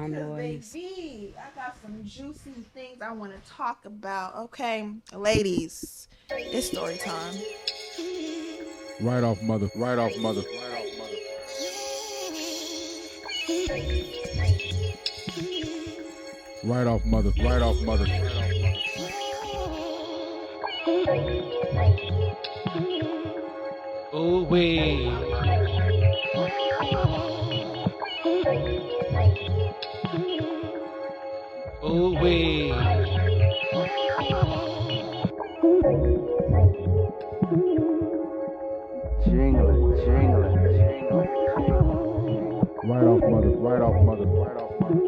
background noise. Baby, I got some juicy things I want to talk about. Okay, ladies, it's story time. Right off mother, right off mother, right off mother. Right off mother, right off mother, right off Oh wait. Oh wait. Jingling, jingling, jingling, right off mother, right off mother, right off mother.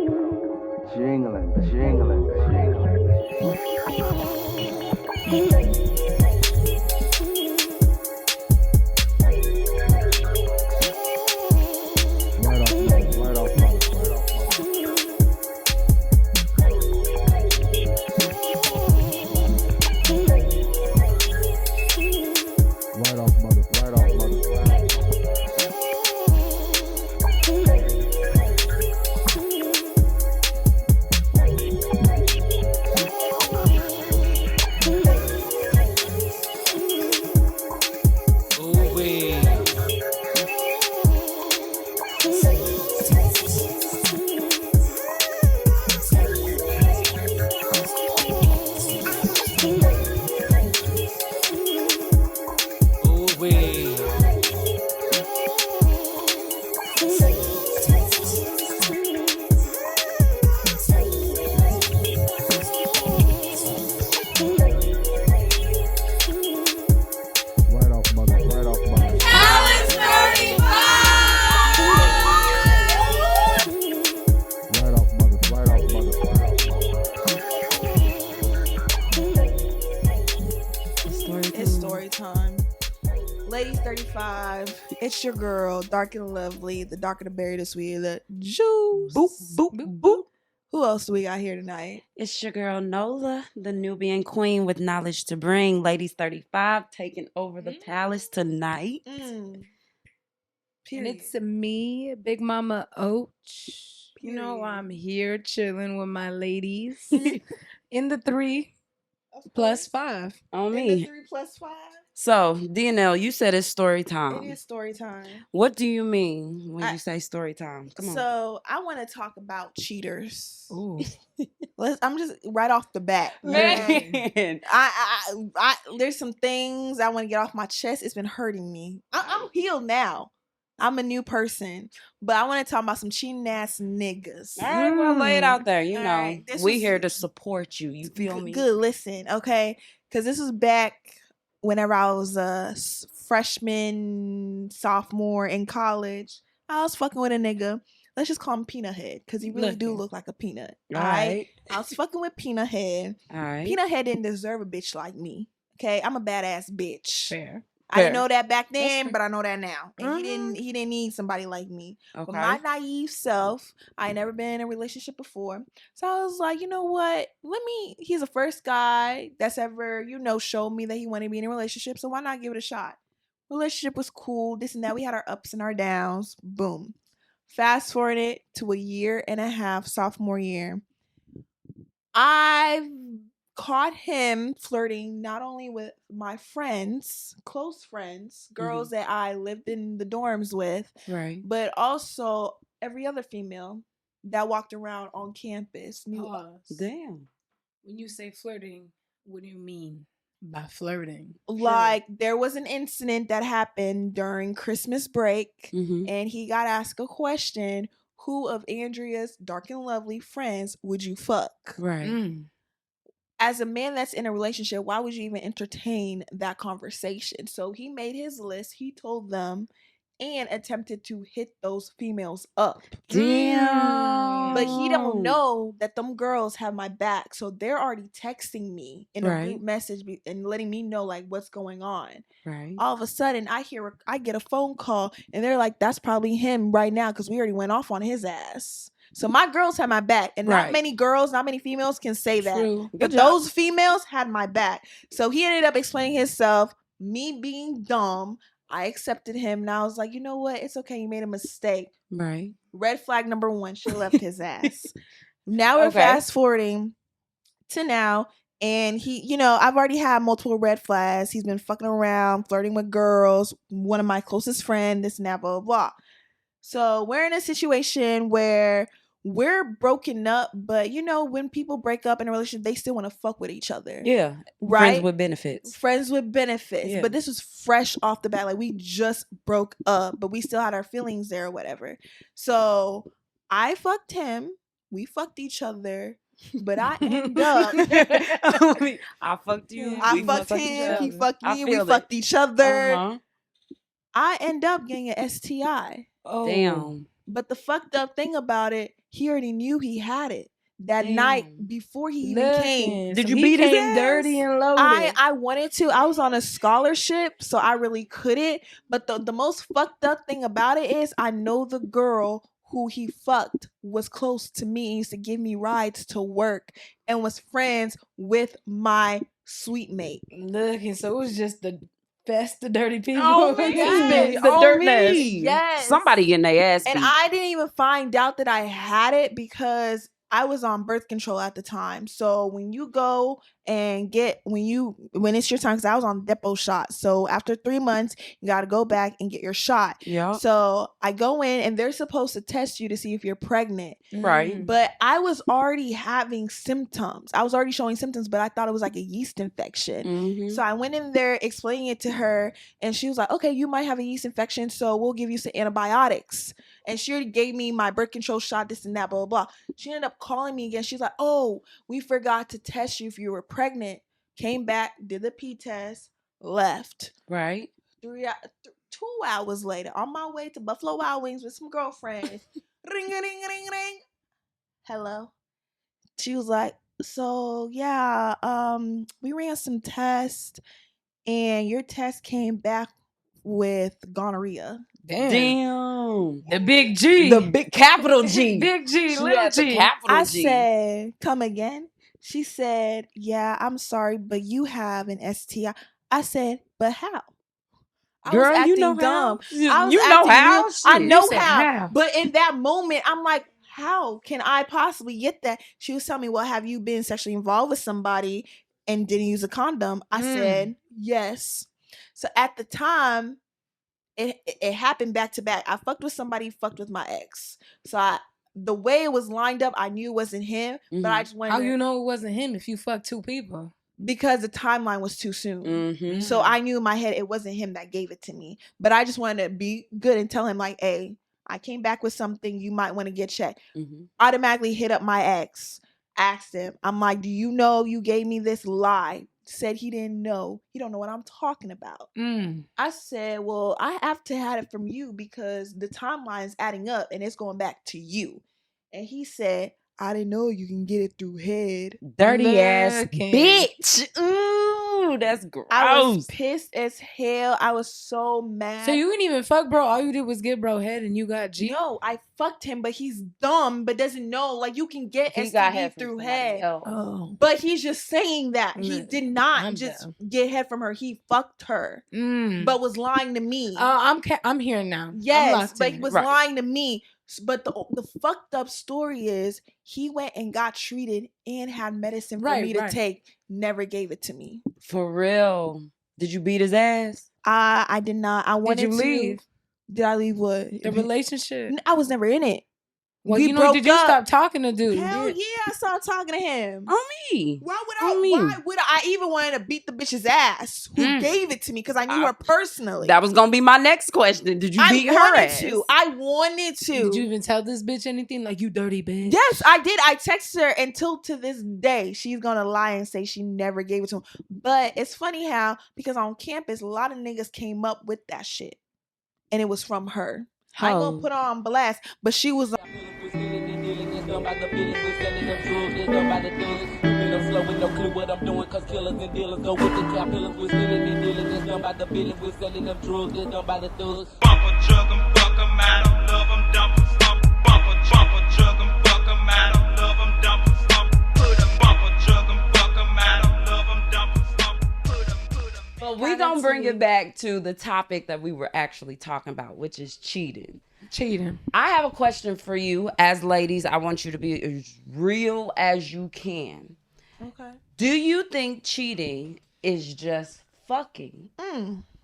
jingling, jingling, jingling. Right off mother, right off mother, right off mother. Right off mother, right off mother, right off mother. Oh wait. Oh wait. Right off mother, right off mother. Right off mother, right off mother, right off mother. It's story time. Ladies 35, it's your girl, dark and lovely, the darker the berry, the sweeter the juice. Boop, boop, boop, boop. Who else do we got here tonight? It's your girl Nola, the Nubian queen with knowledge to bring. Ladies 35 taking over the palace tonight. Mm. And it's me, Big Mama Oach. You know, Period. I'm here chilling with my ladies in the 3 plus 5. On In the me. 3 plus 5. So, D&L, you said it's story time. It is story time. What do you mean when you say story time? Come on. So I want to talk about cheaters. Ooh. I'm just right off the bat. Man. I there's some things I want to get off my chest. It's been hurting me. I'm healed now. I'm a new person, but I want to talk about some cheating ass niggas. All right, well, lay it out there. You All know, right, this we was- here to support you. You feel me? Good. Listen, okay, because this was back whenever I was a freshman, sophomore in college. I was fucking with a nigga. Let's just call him Peanut Head because he really do Looking. look like a peanut. All right. I was fucking with Peanut Head. All right. Peanut Head didn't deserve a bitch like me. Okay, I'm a badass bitch. Fair. I didn't Fair. know that back then, fair. but I know that now. And Mhm. he didn't need somebody like me. Okay. But my naive self, I ain't never been in a relationship before. So I was like, you know what? He's the first guy that's ever, showed me that he wanted to be in a relationship. So why not give it a shot? Relationship was cool, this and that. We had our ups and our downs. Boom. Fast forward it to a year and a half, sophomore year. I've caught him flirting not only with my friends, close friends, girls that I lived in the dorms with, Right. but also every other female that walked around on campus. Pause. Damn. When you say flirting, what do you mean by flirting? Like there was an incident that happened during Christmas break, Mm-hmm. and he got asked a question: who of Andrea's dark and lovely friends would you fuck? Right. Mm. As a man that's in a relationship, why would you even entertain that conversation? So he made his list, he told them, and attempted to hit those females up. Damn. But he don't know that them girls have my back. So they're already texting me in a Right. group message and letting me know like what's going on. Right. All of a sudden I get a phone call and they're like, that's probably him right now because we already went off on his ass. So my girls had my back, and Right. not many girls, not many females can say that. True. But Good job. those females had my back. So he ended up explaining himself. Me being dumb, I accepted him, and I was like, you know what? It's okay. You made a mistake. Right. Red flag number 1, she left his ass. Now we're Okay. fast forwarding to now. And he, you know, I've already had multiple red flags. He's been fucking around, flirting with girls, one of my closest friends, this and that, blah, blah, blah. So we're in a situation where we're broken up, but you know, when people break up in a relationship, they still want to fuck with each other. Yeah. Right? Friends with benefits. Friends with benefits. Yeah. But this was fresh off the bat. Like, we just broke up, but we still had our feelings there or whatever. So I fucked him. We fucked each other. But I end up. I fucked you. I we fucked each him. other. He fucked I me. We feel it. fucked each other. Uh-huh. I end up getting an STI. Oh, Damn. But the fucked up thing about it, he already knew he had it that Damn. night before he even came. Did So you he beat his came ass? dirty and loaded? I wanted to. I was on a scholarship, so I really couldn't. But the most fucked up thing about it is I know the girl who he fucked was close to me and used to give me rides to work and was friends with my sweet mate. Look, and so it was just the fest of dirty people. Oh, me. Yes. The Oh, dirt me. nest. Yes. Somebody getting their ass beat. And I didn't even find out that I had it because I was on birth control at the time. So when you go and when it's your time, because I was on depot shot. So after 3 months, you got to go back and get your shot. Yeah. So I go in and they're supposed to test you to see if you're pregnant. Right. But I was already having symptoms. I was already showing symptoms, but I thought it was like a yeast infection. Mm-hmm. So I went in there explaining it to her, and she was like, okay, you might have a yeast infection, so we'll give you some antibiotics. And she already gave me my birth control shot, this and that, blah, blah, blah. She ended up calling me again. She's like, oh, we forgot to test you if you were pregnant. Came back, did the P test, left. Right. 2 hours later, on my way to Buffalo Wild Wings with some girlfriends. Ring, ring, ring, ring. Hello. She was like, so yeah, we ran some tests and your test came back with gonorrhea. Damn. The big G. The big capital G. Big G, She little had the G. capital I G. said, come again? She said, yeah, I'm sorry, but you have an STI. I said, but how? I Girl, was acting you know dumb. how. I was You know acting how. real- I Shit. know You said how. how. But in that moment, I'm like, how can I possibly get that? She was telling me, well, have you been sexually involved with somebody and didn't use a condom? I said, yes. So at the time, it happened back to back. I fucked with somebody, fucked with my ex. So the way it was lined up, I knew it wasn't him, but I just wanted How to, you know it wasn't him if you fucked 2 people? because the timeline was too soon. Mm-hmm. So I knew in my head it wasn't him that gave it to me. But I just wanted to be good and tell him, like, hey, I came back with something, you might want to get checked. Mm-hmm. Automatically hit up my ex, asked him, I'm like, do you know you gave me this lie? Said he didn't know. He don't know what I'm talking about. I said, well, I have to have it from you because the timeline's adding up and it's going back to you. And he said, I didn't know you can get it through head. Dirty ass Lurking. bitch. Ooh, that's gross. I was pissed as hell. I was so mad. So you didn't even fuck bro. All you did was get bro head and you got G. No, I fucked him, but he's dumb, but doesn't know. Like, you can get He got STD head from through somebody head. else. Oh. But he's just saying that. He Mm, did not I'm just down. get head from her. He fucked her, but was lying to me. I'm here now. I'm Yes, locked but in. he was Right. lying to me. But the fucked up story is he went and got treated and had medicine for Right, me to right. take. Never gave it to me. For real. Did you beat his ass? I did not. I wanted Did you to. leave Did I leave what? the relationship? I was never in it. Well, we you know, broke did you up. stop talking to dude? Hell Yeah. yeah, I started talking to him. On me. Why would on I? me. Why would I even want to beat the bitch's ass who gave it to me? Because I knew her personally. That was gonna be my next question. Did you beat her wanted ass? to. I wanted to. Did you even tell this bitch anything? Like, you dirty bitch? Yes, I did. I texted her until to this day. She's gonna lie and say she never gave it to him. But it's funny how, because on campus, a lot of niggas came up with that shit. And it was from her. I ain't gonna put her on blast, but she was But we gonna bring it back to the topic that we were actually talking about, which is cheating. Cheating. I have a question for you as ladies. I want you to be as real as you can. Okay. Do you think cheating is just fucking?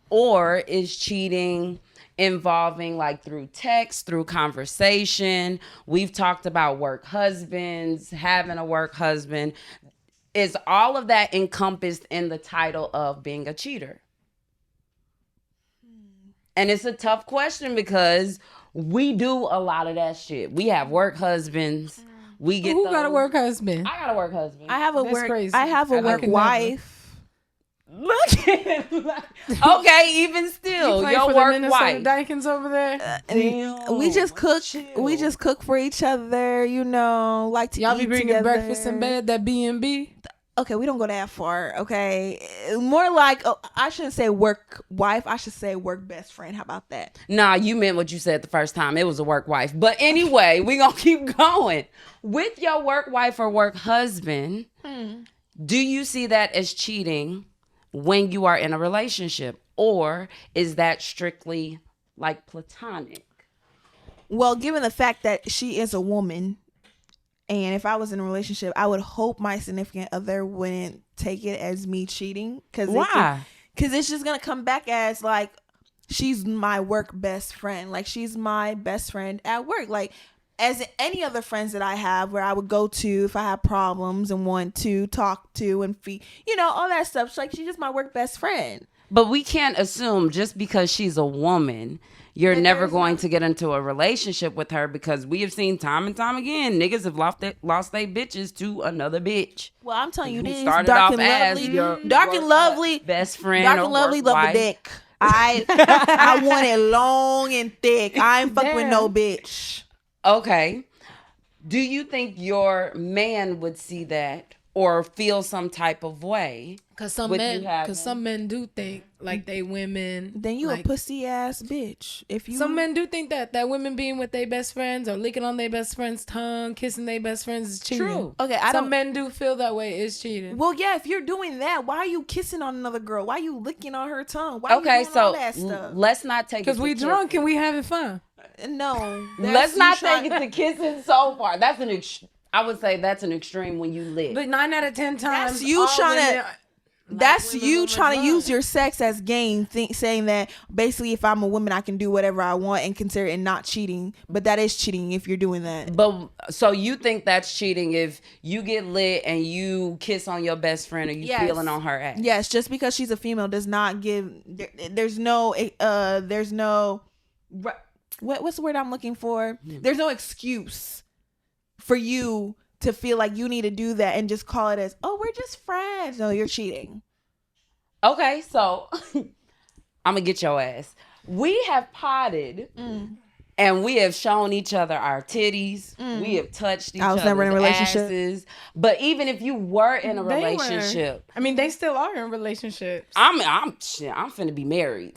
Or is cheating involving like through text, through conversation? We've talked about work husbands, having a work husband. Is all of that encompassed in the title of being a cheater? And it's a tough question because we do a lot of that shit. We have work husbands. We get Who got a work husband? I got a work husband. I have a That's work. crazy. I have a I work could never. wife. Look at him. Okay, even still, Play your for work the Minnesota wife. Dykens over there. And we just cook. We just cook for each other. You know, like to Y'all eat be bringing together. breakfast in bed. That B&B. Okay, we don't go that far. Okay, more like I shouldn't say work wife. I should say work best friend. How about that? Nah, you meant what you said the first time. It was a work wife. But anyway, we gonna keep going. With your work wife or work husband, do you see that as cheating when you are in a relationship? Or is that strictly like platonic? Well, given the fact that she is a woman, and if I was in a relationship, I would hope my significant other wouldn't take it as me cheating. Why? Because it's just gonna come back as like she's my work best friend. Like she's my best friend at work. Like as any other friends that I have, where I would go to if I have problems and want to talk to and feed, all that stuff. It's like she's just my work best friend. But we can't assume just because she's a woman, you're never going to get into a relationship with her, because we have seen time and time again, niggas have lost their bitches to another bitch. Well, I'm telling you Who this, started dark off and as lovely, your dark and lovely, best friend, dark or and lovely, work love wife. the dick. I want it long and thick. I ain't fuck with no bitch. Okay. Do you think your man would see that or feel some type of way? Cause some men do think like they women. Then you like, a pussy ass bitch. If you some men do think that women being with their best friends or licking on their best friend's tongue, kissing their best friends is cheating. True. Okay, some men do feel that way. It's cheating. Well, yeah, if you're doing that, why are you kissing on another girl? Why are you licking on her tongue? Why Okay, you doing so all that stuff? let's not take it Because to we kissing. drunk and we having fun. No, Let's not take it to kissing so far. That's I would say that's an extreme when you lit. But 9 out of 10 times, That's you all trying to. women- That's women you when trying we're to use drunk. your sex as game, saying that basically if I'm a woman, I can do whatever I want and consider it not cheating. But that is cheating if you're doing that. But so you think that's cheating if you get lit and you kiss on your best friend or you Yes. feeling on her ass? Yes, just because she's a female does not give. There's no. What's the word I'm looking for? There's no excuse for you to feel like you need to do that and just call it as, oh, we're just friends. No, you're cheating. Okay, so I'm gonna get your ass. We have potted and we have shown each other our titties. We have touched each I was other's never in a relationship. asses. But even if you were in a They were. relationship, I mean, they still are in relationships. I'm finna be married.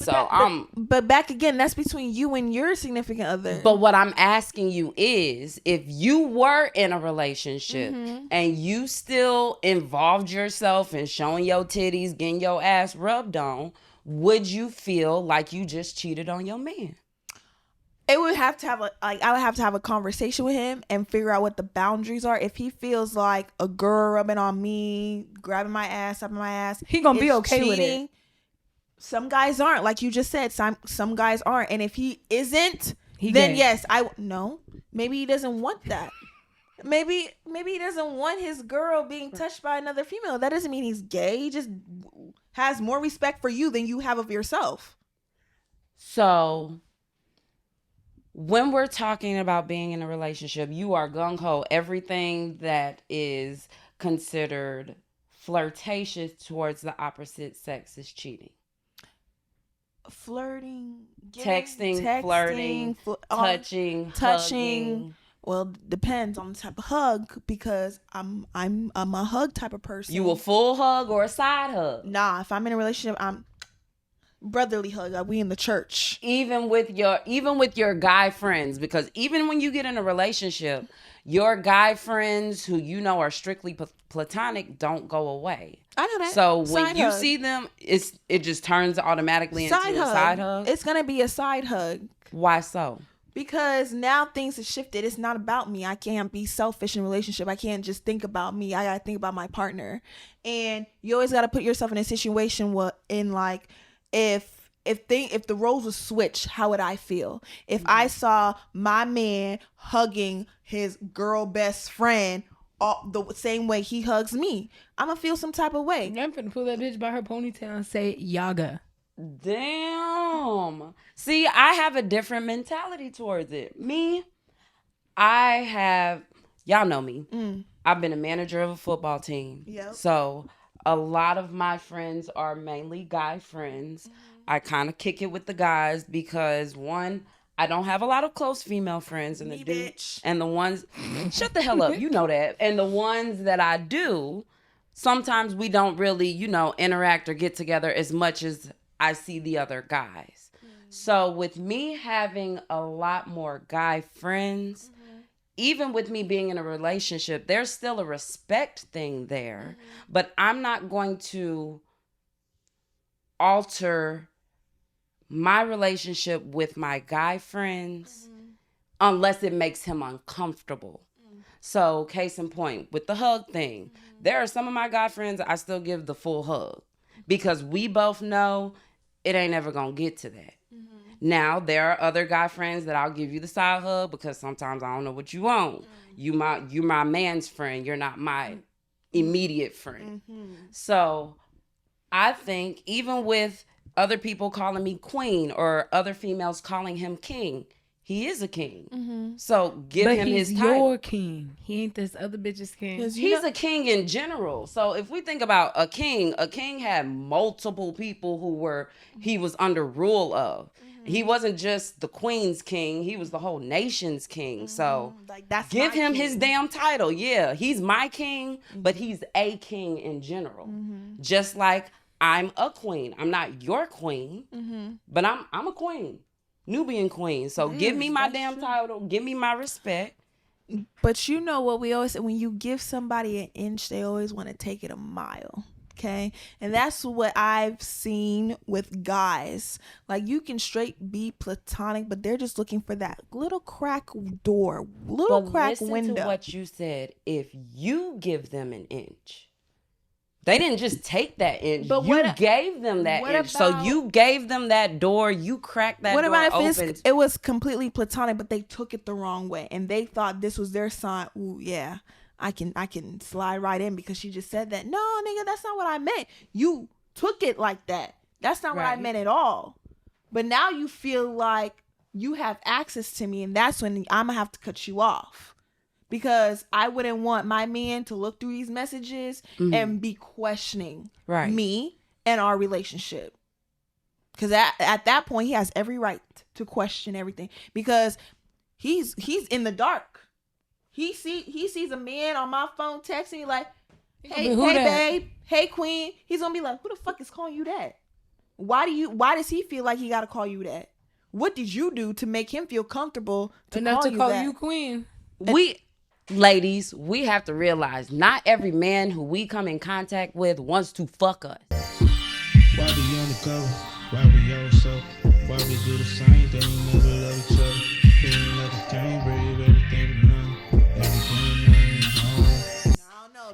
But back again, that's between you and your significant other. But what I'm asking you is, if you were in a relationship and you still involved yourself in showing your titties, getting your ass rubbed on, would you feel like you just cheated on your man? It would have to have I would have to have a conversation with him and figure out what the boundaries are. If he feels like a girl rubbing on me, grabbing my ass, up my ass, He gonna be is okay with it. Some guys aren't, like you just said. Some guys aren't, and if he isn't, He then gay. yes, no. Maybe he doesn't want that. Maybe he doesn't want his girl being touched by another female. That doesn't mean he's gay. He just has more respect for you than you have of yourself. So when we're talking about being in a relationship, you are gung-ho. Everything that is considered flirtatious towards the opposite sex is cheating. Flirting, Texting, flirting, touching, hugging. Well, depends on the type of hug, because I'm a hug type of person. You a full hug or a side hug? Nah, if I'm in a relationship, I'm brotherly hug. Like we in the church. Even with your guy friends, because even when you get in a relationship, your guy friends who you know are strictly platonic don't go away. I know that. So when Side you hug. see them, it just turns automatically into a side hug. It's gonna be a side hug. Why so? Because now things have shifted. It's not about me. I can't be selfish in a relationship. I can't just think about me. I gotta think about my partner. And you always gotta put yourself in a situation if the roles were switched, how would I feel? If I saw my man hugging his girl best friend the same way he hugs me, I'm gonna feel some type of way. I'm finna pull that bitch by her ponytail and say Yaga. Damn. See, I have a different mentality towards it. Y'all know me. I've been a manager of a football team. Yep. So a lot of my friends are mainly guy friends. I kind of kick it with the guys because one, I don't have a lot of close female friends, and the ones, shut the hell up, you know that. And the ones that I do, sometimes we don't really, interact or get together as much as I see the other guys. So with me having a lot more guy friends, even with me being in a relationship, there's still a respect thing there. But I'm not going to alter my relationship with my guy friends unless it makes him uncomfortable. So case in point, with the hug thing, there are some of my guy friends I still give the full hug because we both know it ain't ever gonna get to that. Now, there are other guy friends that I'll give you the side hug because sometimes I don't know what you want. You're my man's friend. You're not my immediate friend. So I think even with other people calling me queen or other females calling him king, he is a king. So give him his title. But he's your king. He ain't this other bitch's king. He's a king in general. So if we think about a king had multiple people he was under rule of. He wasn't just the queen's king. He was the whole nation's king. So give him his damn title. Yeah, he's my king, but he's a king in general. Just like I'm a queen. I'm not your queen, but I'm a queen. Nubian queen. So give me my damn title. Give me my respect. But you know what we always say, when you give somebody an inch, they always want to take it a mile. Okay. And that's what I've seen with guys. Like, you can straight be platonic, but they're just looking for that little crack door, crack window. Listen to what you said. If you give them an inch, they didn't just take that inch. But you gave them that inch. So you gave them that door. You cracked that door open. What about if it was completely platonic, but they took it the wrong way and they thought this was their sign? Ooh, yeah, I can slide right in because she just said that. No, nigga, that's not what I meant. You took it like that. That's not what I meant at all. But now you feel like you have access to me, and that's when I'm gonna have to cut you off. Because I wouldn't want my man to look through these messages and be questioning me and our relationship. Because at that point, he has every right to question everything. Because he's in the dark. He sees a man on my phone texting me like, hey babe, hey queen. He's gonna be like, who the fuck is calling you that? Why does he feel like he gotta call you that? What did you do to make him feel comfortable to call you queen? Ladies, we have to realize not every man who we come in contact with wants to fuck us. Why we on the go? Why we all so? Why we do the same thing? Never love each other. Feeling like a game, brave, everything none.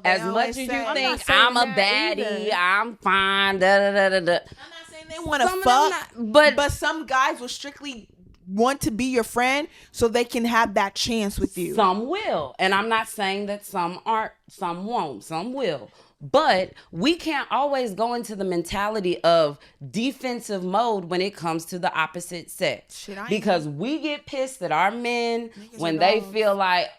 As much as you think I'm a baddie, I'm fine, da da da da. I'm not saying they want to fuck, but some guys will strictly want to be your friend so they can have that chance with you. Some will. And I'm not saying that some aren't, some won't, some will. But we can't always go into the mentality of defensive mode when it comes to the opposite sex. Because we get pissed at our men when they feel like,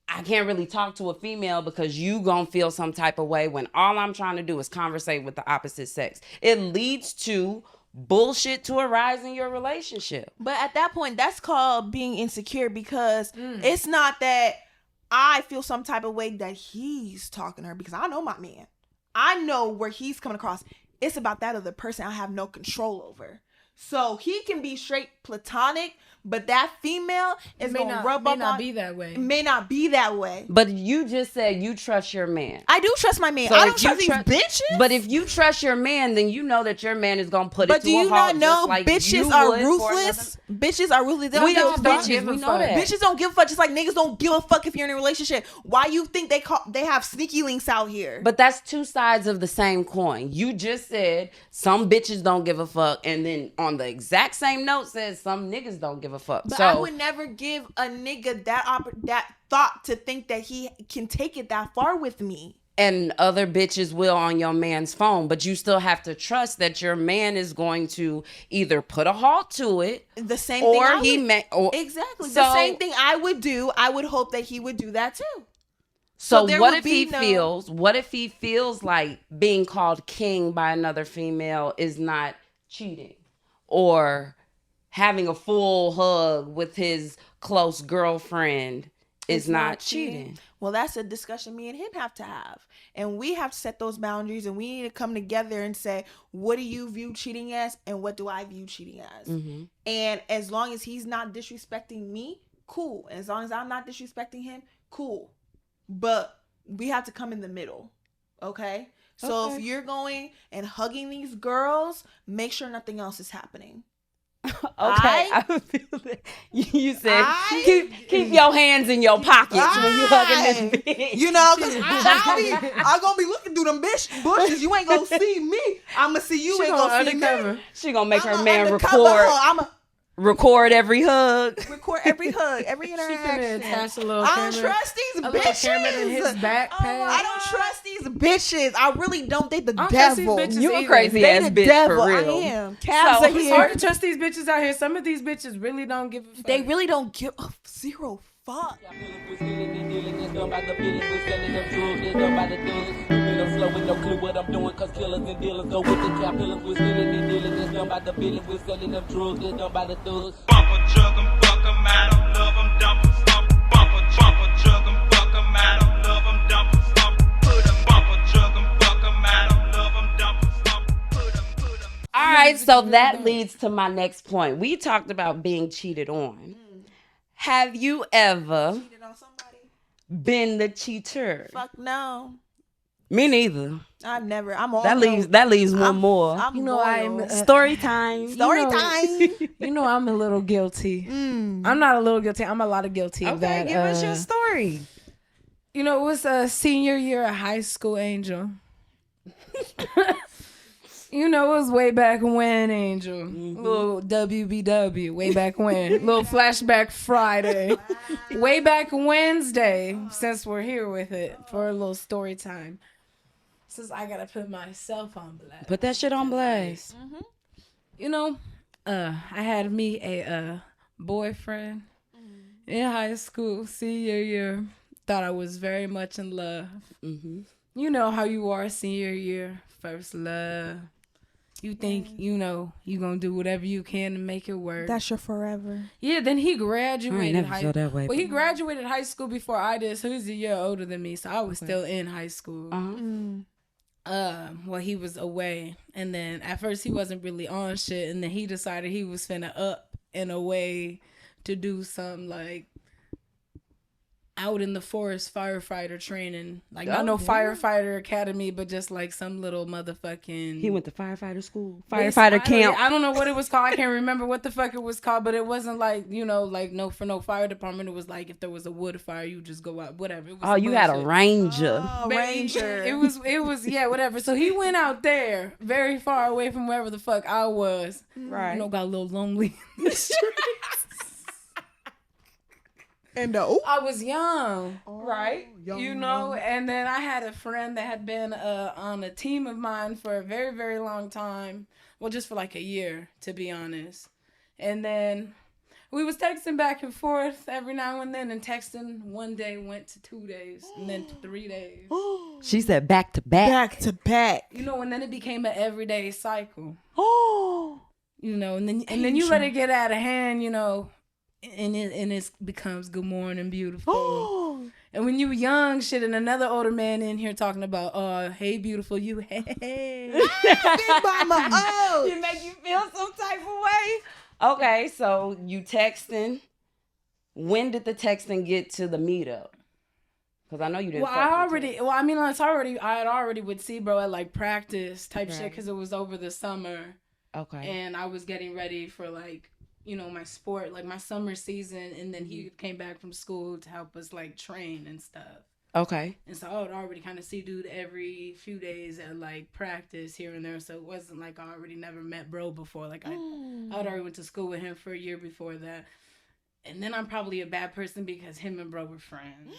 I can't really talk to a female because you gonna feel some type of way when all I'm trying to do is conversate with the opposite sex. It leads to bullshit to arise in your relationship. But at that point, that's called being insecure because it's not that I feel some type of way that he's talking to her because I know my man. I know where he's coming across. It's about that other person I have no control over. So he can be straight platonic, but that female is going to rub up on... May not be that way. May not be that way. But you just said you trust your man. I do trust my man. So I don't trust these bitches. But if you trust your man, then you know that your man is going to put it to a halt. But do you not know like bitches are ruthless? Bitches are ruthless. They don't give a fuck. Bitches, we know that. Bitches don't give a fuck. Just like niggas don't give a fuck if you're in a relationship. Why you think they have sneaky links out here? But that's two sides of the same coin. You just said some bitches don't give a fuck, and then on the exact same note says some niggas don't give a fuck. But so I would never give a nigga that thought to think that he can take it that far with me. And other bitches will on your man's phone, but you still have to trust that your man is going to either put a halt to it, the same or thing I he would, may, or exactly so, the same thing I would do. I would hope that he would do that too. So what if he feels? What if he feels like being called king by another female is not cheating, or having a full hug with his close girlfriend is not cheating? Well, that's a discussion me and him have to have. And we have to set those boundaries, and we need to come together and say, what do you view cheating as and what do I view cheating as? Mm-hmm. And as long as he's not disrespecting me, cool. And as long as I'm not disrespecting him, cool. But we have to come in the middle, okay? So if you're going and hugging these girls, make sure nothing else is happening. I feel that you said keep your hands in your pockets when you hugging this bitch. You know, because I'm going to be looking through them bushes. You ain't going to see me. I'm going to see you. She ain't going to see me. She going to make her man record every hug. Record every hug, every interaction. Attach a little I don't trust these bitches. Camera in his backpack. I don't trust these bitches. I really don't. They the devil. You a crazy ass bitch devil. for real. I am. Cabs are It's here. hard to trust these bitches out here. Some of these bitches really don't give a fuck. They really don't give a zero fuck. All right, so that leads to my next point. We talked about being cheated on. Have you ever Cheated on somebody? been the cheater? Fuck no. Me neither. I've never. I'm all That leaves one more. I'm I'm Story time. Story time. You know, I'm a little guilty. I'm not a little guilty. I'm a lot of guilty of that. Give us your story. You know, it was a senior year of high school, Angel. You know, it was way back when, Angel. Little WBW, way back when. Little flashback Friday. Way back Wednesday, since we're here with it, for a little story time. Since I gotta put myself on blast. Put that shit on blast. You know, I had me a boyfriend in high school, senior year. Thought I was very much in love. You know how you are senior year, first love. You think, you know, you gonna do whatever you can to make it work. That's your forever. Yeah, then he graduated high school. Well, he graduated high school before I did, so he's a year older than me, so I was still in high school. Well, he was away, and then at first he wasn't really on shit, and then he decided he was finna up and away to do something like out in the forest firefighter training. Like, not no firefighter academy, but just like some little motherfucking... He went to firefighter school. Firefighter camp. I don't know what it was called. I can't remember what the fuck it was called, but it wasn't like, you know, like no fire department. It was like if there was a wood fire, you just go out, whatever. It was You had a ranger. Ranger. It was, yeah, whatever. So he went out there very far away from wherever the fuck I was. Right. You know, got a little lonely. And I was young, right? You know, and then I had a friend that had been on a team of mine for a very, very long time. Well, just for like a year, to be honest. And then we was texting back and forth every now and then, and texting one day went to 2 days, and then 3 days. She said back to back. Back to back. You know, and then it became an everyday cycle. Oh. You know, and then you let it get out of hand, you know. And it becomes good morning, beautiful. And when you young, shit, and another older man in here talking about, hey, beautiful, you, hey. Big Mama O. It make you feel some type of way. Okay, so you texting. When did the texting get to the meetup? Because I know you didn't. Well, I had already would see bro at like practice type shit because it was over the summer. Okay. And I was getting ready for like, you know, my sport, like my summer season. And then he came back from school to help us like train and stuff. Okay. And so I would already kind of see dude every few days at like practice here and there. So it wasn't like I already never met bro before. Like I already went to school with him for a year before that. And then I'm probably a bad person because him and bro were friends.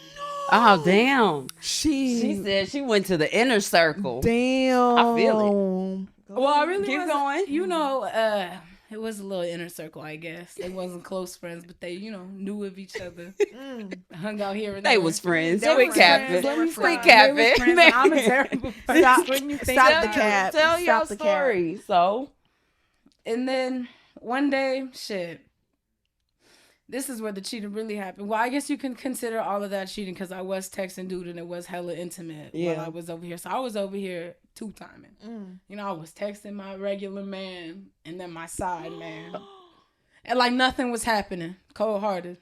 Oh, damn. She said she went to the inner circle. Damn. I feel it. Well, I really Keep going. You know, it was a little inner circle, I guess. They wasn't close friends, but they, you know, knew of each other. Hung out here and there. They was friends. They We was capping. friends. We capping. I'm a terrible person. Stop When you think the about cap. Tell your Stop the cap. story. So. And then one day, shit. This is where the cheating really happened. Well, I guess you can consider all of that cheating because I was texting dude and it was hella intimate while I was over here. So I was over here two-timing. You know, I was texting my regular man and then my side man. And like nothing was happening. Cold-hearted.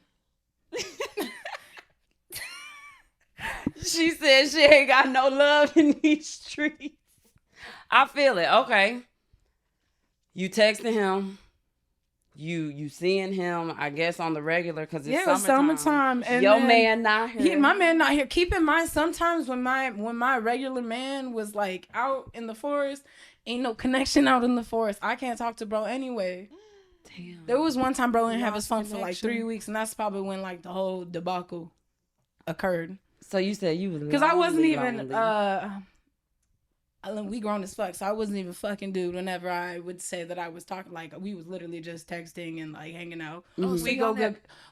She said she ain't got no love in these streets. I feel it. Okay. You texting him. You seeing him, I guess, on the regular because it's summertime. And your man not here. My man not here. Keep in mind, sometimes when my regular man was like out in the forest, ain't no connection out in the forest. I can't talk to bro anyway. Damn. There was one time bro didn't have his phone for like 3 weeks, and that's probably when like the whole debacle occurred. So you said you was because I wasn't even we grown as fuck, so I wasn't even fucking dude whenever I would say that I was talking. Like we was literally just texting and like hanging out. Mm-hmm.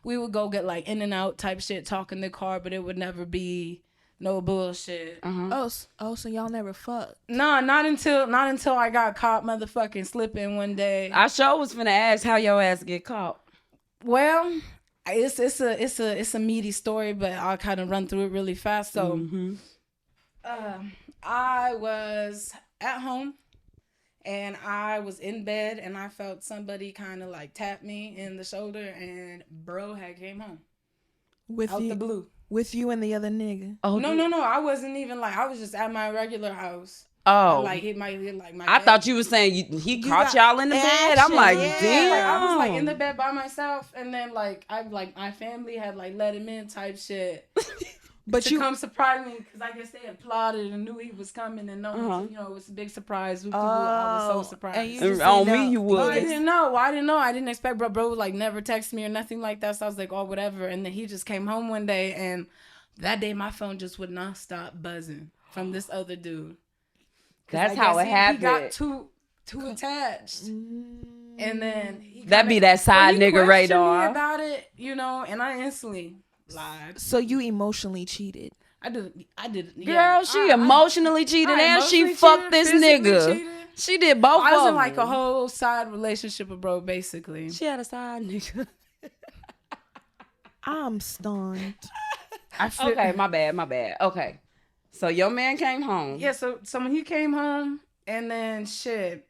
We would go get like in and out type shit, talk in the car, but it would never be no bullshit. Oh, so y'all never fucked? No, not until I got caught motherfucking slipping one day. I sure was finna ask how your ass get caught. Well, it's a meaty story, but I'll kind of run through it really fast. So, I was at home and I was in bed and I felt somebody kind of like tap me in the shoulder and bro had came home with out you, the blue with you and the other nigga. Oh no! I wasn't even like I was just at my regular house. Oh, like hit my I thought you were saying he caught y'all in the bed. I'm like, damn. Like, I was like in the bed by myself, and then like my family had like let him in type shit. But to come surprise me because I guess they had plotted and knew he was coming and know, you know, it was a big surprise. I was so surprised. And on me, you would. I didn't know. I didn't expect bro would like never text me or nothing like that. So I was like, oh, whatever. And then he just came home one day, and that day my phone just would not stop buzzing from this other dude. That's how it happened. He got too attached, and then that be that side nigga radar me about it, you know, and I instantly lied. So you emotionally cheated? I did. Girl, yeah. she emotionally cheated and she fucked this nigga. Cheated. She did both of them. I was in like a whole side relationship with bro, basically. She had a side nigga. I'm stunned. Okay, my bad. Okay. So your man came home. Yeah, so when he came home and then shit,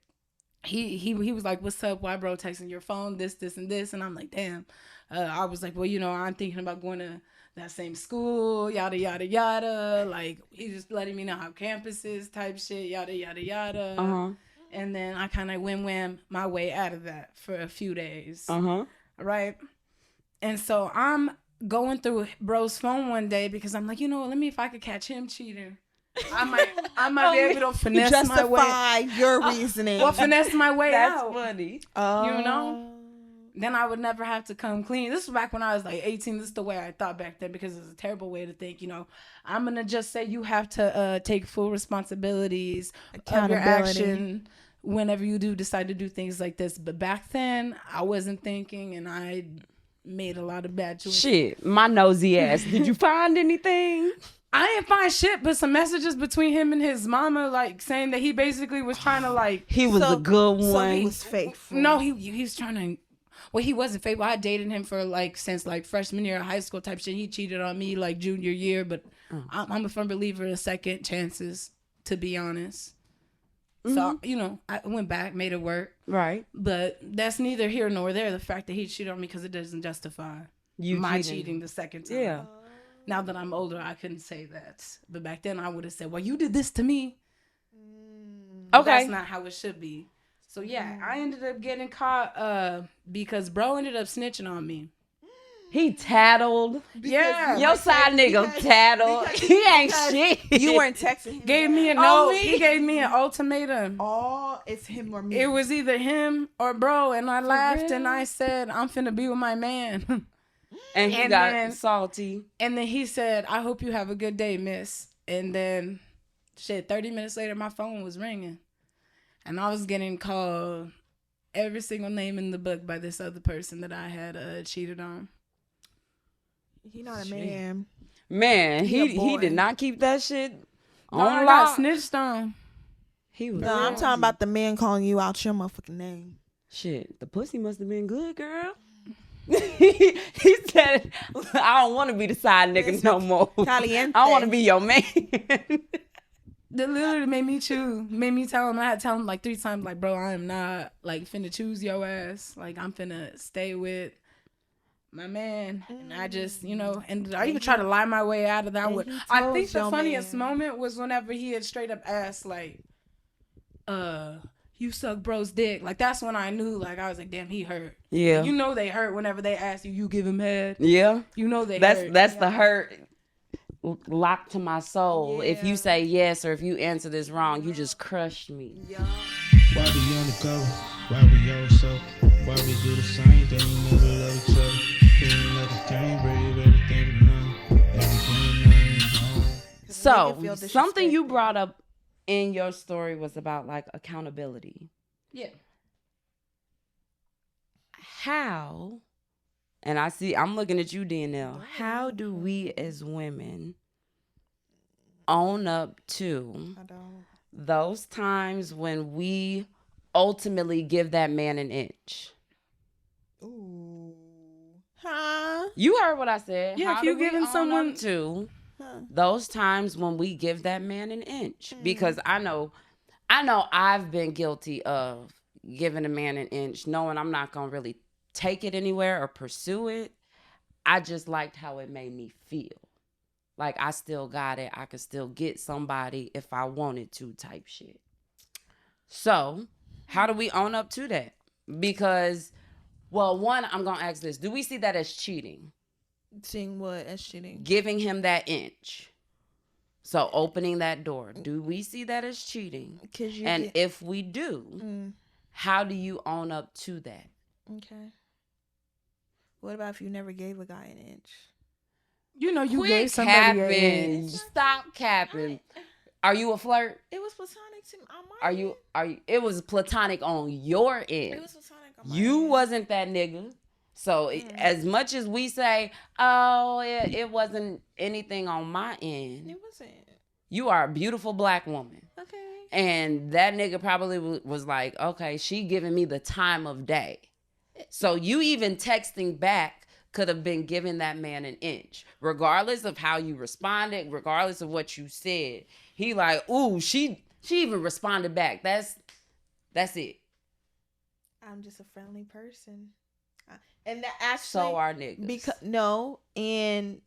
he was like, "What's up? Why bro texting your phone? This, and this." And I'm like, "Damn." I was like, "Well, you know, I'm thinking about going to that same school, yada yada yada." Like he just letting me know how campus is, type shit, yada yada yada. And then I kind of wham my way out of that for a few days. Right. And so I'm going through bro's phone one day because I'm like, you know, let me if I could catch him cheating. I might be able to finesse my way. Justify your reasoning. Well, finesse my way out. That's funny. You know? Then I would never have to come clean. This was back when I was like 18. This is the way I thought back then because it's a terrible way to think. You know, I'm going to just say you have to take full responsibilities of your action whenever you do decide to do things like this. But back then, I wasn't thinking and I made a lot of bad choices. Shit, my nosy ass. Did you find anything? I didn't find shit, but some messages between him and his mama, like saying that he basically was trying to like. He was a good one. So he was faithful. No, he was trying to. Well, he wasn't faithful. I dated him for like since like freshman year of high school type shit. He cheated on me like junior year, but I'm a firm believer in second chances, to be honest. So, you know, I went back, made it work. Right. But that's neither here nor there. The fact that he cheated on me, because it doesn't justify my cheating the second time. Yeah. Now that I'm older, I couldn't say that. But back then, I would have said, well, you did this to me. But Okay. that's not how it should be. So, yeah, I ended up getting caught because bro ended up snitching on me. He tattled. Yeah. Your side nigga tattled. He ain't shit. You weren't texting him. Gave me a Oh, note. me? He gave me an ultimatum. Oh, it's him or me. It was either him or bro. And I laughed and I said, I'm finna be with my man. And he And got then- salty. And then he said, I hope you have a good day, miss. And then, 30 minutes later, my phone was ringing. And I was getting called every single name in the book by this other person that I had cheated on. He not a man. Man, He a he boy. did not keep that shit No, on I got lock. snitched on. He was No, I'm talking about the man calling you out your motherfucking name. shit. The pussy must have been good, girl. He said, I don't want to be the side nigga no more. Caliente. I want to be your man. That literally made me choose. Made me tell him. I had to tell him like 3 times, like, bro, I am not like finna choose your ass. Like, I'm finna stay with my man. And I just, you know, and I even tried to lie my way out of that one. I think the funniest moment was whenever he had straight up asked, like, you suck bro's dick. Like, that's when I knew, like, I was like, damn, he hurt. Yeah. You know they hurt whenever they ask you, you give him head. Yeah. You know they hurt. That's the hurt locked to my soul. If you say yes or if you answer this wrong, you just crushed me. Why we on the go? Why we all so? Why we do the same thing? Never love each other. Feeling like a cane, brave, everything but none. Everything none. So, something you brought up in your story was about like accountability. Yeah. How, and I'm looking at you, D&L, how do we as women own up to those times when we ultimately give that man an inch? Ooh. Huh? You heard what I said. Yeah, How if you do we giving own someone- up to those times when we give that man an inch? Because I know I've been guilty of giving a man an inch, knowing I'm not gonna really take it anywhere or pursue it. I just liked how it made me feel. Like I still got it. I could still get somebody if I wanted to type shit. So, how do we own up to that? Because, well, one, I'm going to ask this. Do we see that as cheating? Seeing what as cheating? Giving him that inch. So, opening that door. Do we see that as cheating? And if we do, how do you own up to that? Okay. What about if you never gave a guy an inch? You know, you Quit gave somebody an capping. inch. Stop capping. Are you a flirt? It was platonic to on my end. Are you? It was platonic on your end. It was platonic on my You end. wasn't that nigga. So as much as we say, oh, it wasn't anything on my end, It wasn't. you are a beautiful black woman. Okay. And that nigga probably was like, okay, she giving me the time of day. So you even texting back could have been giving that man an inch. Regardless of how you responded, regardless of what you said. He like, ooh, she even responded back. That's it. I'm just a friendly person. And that actually So are niggas. Because and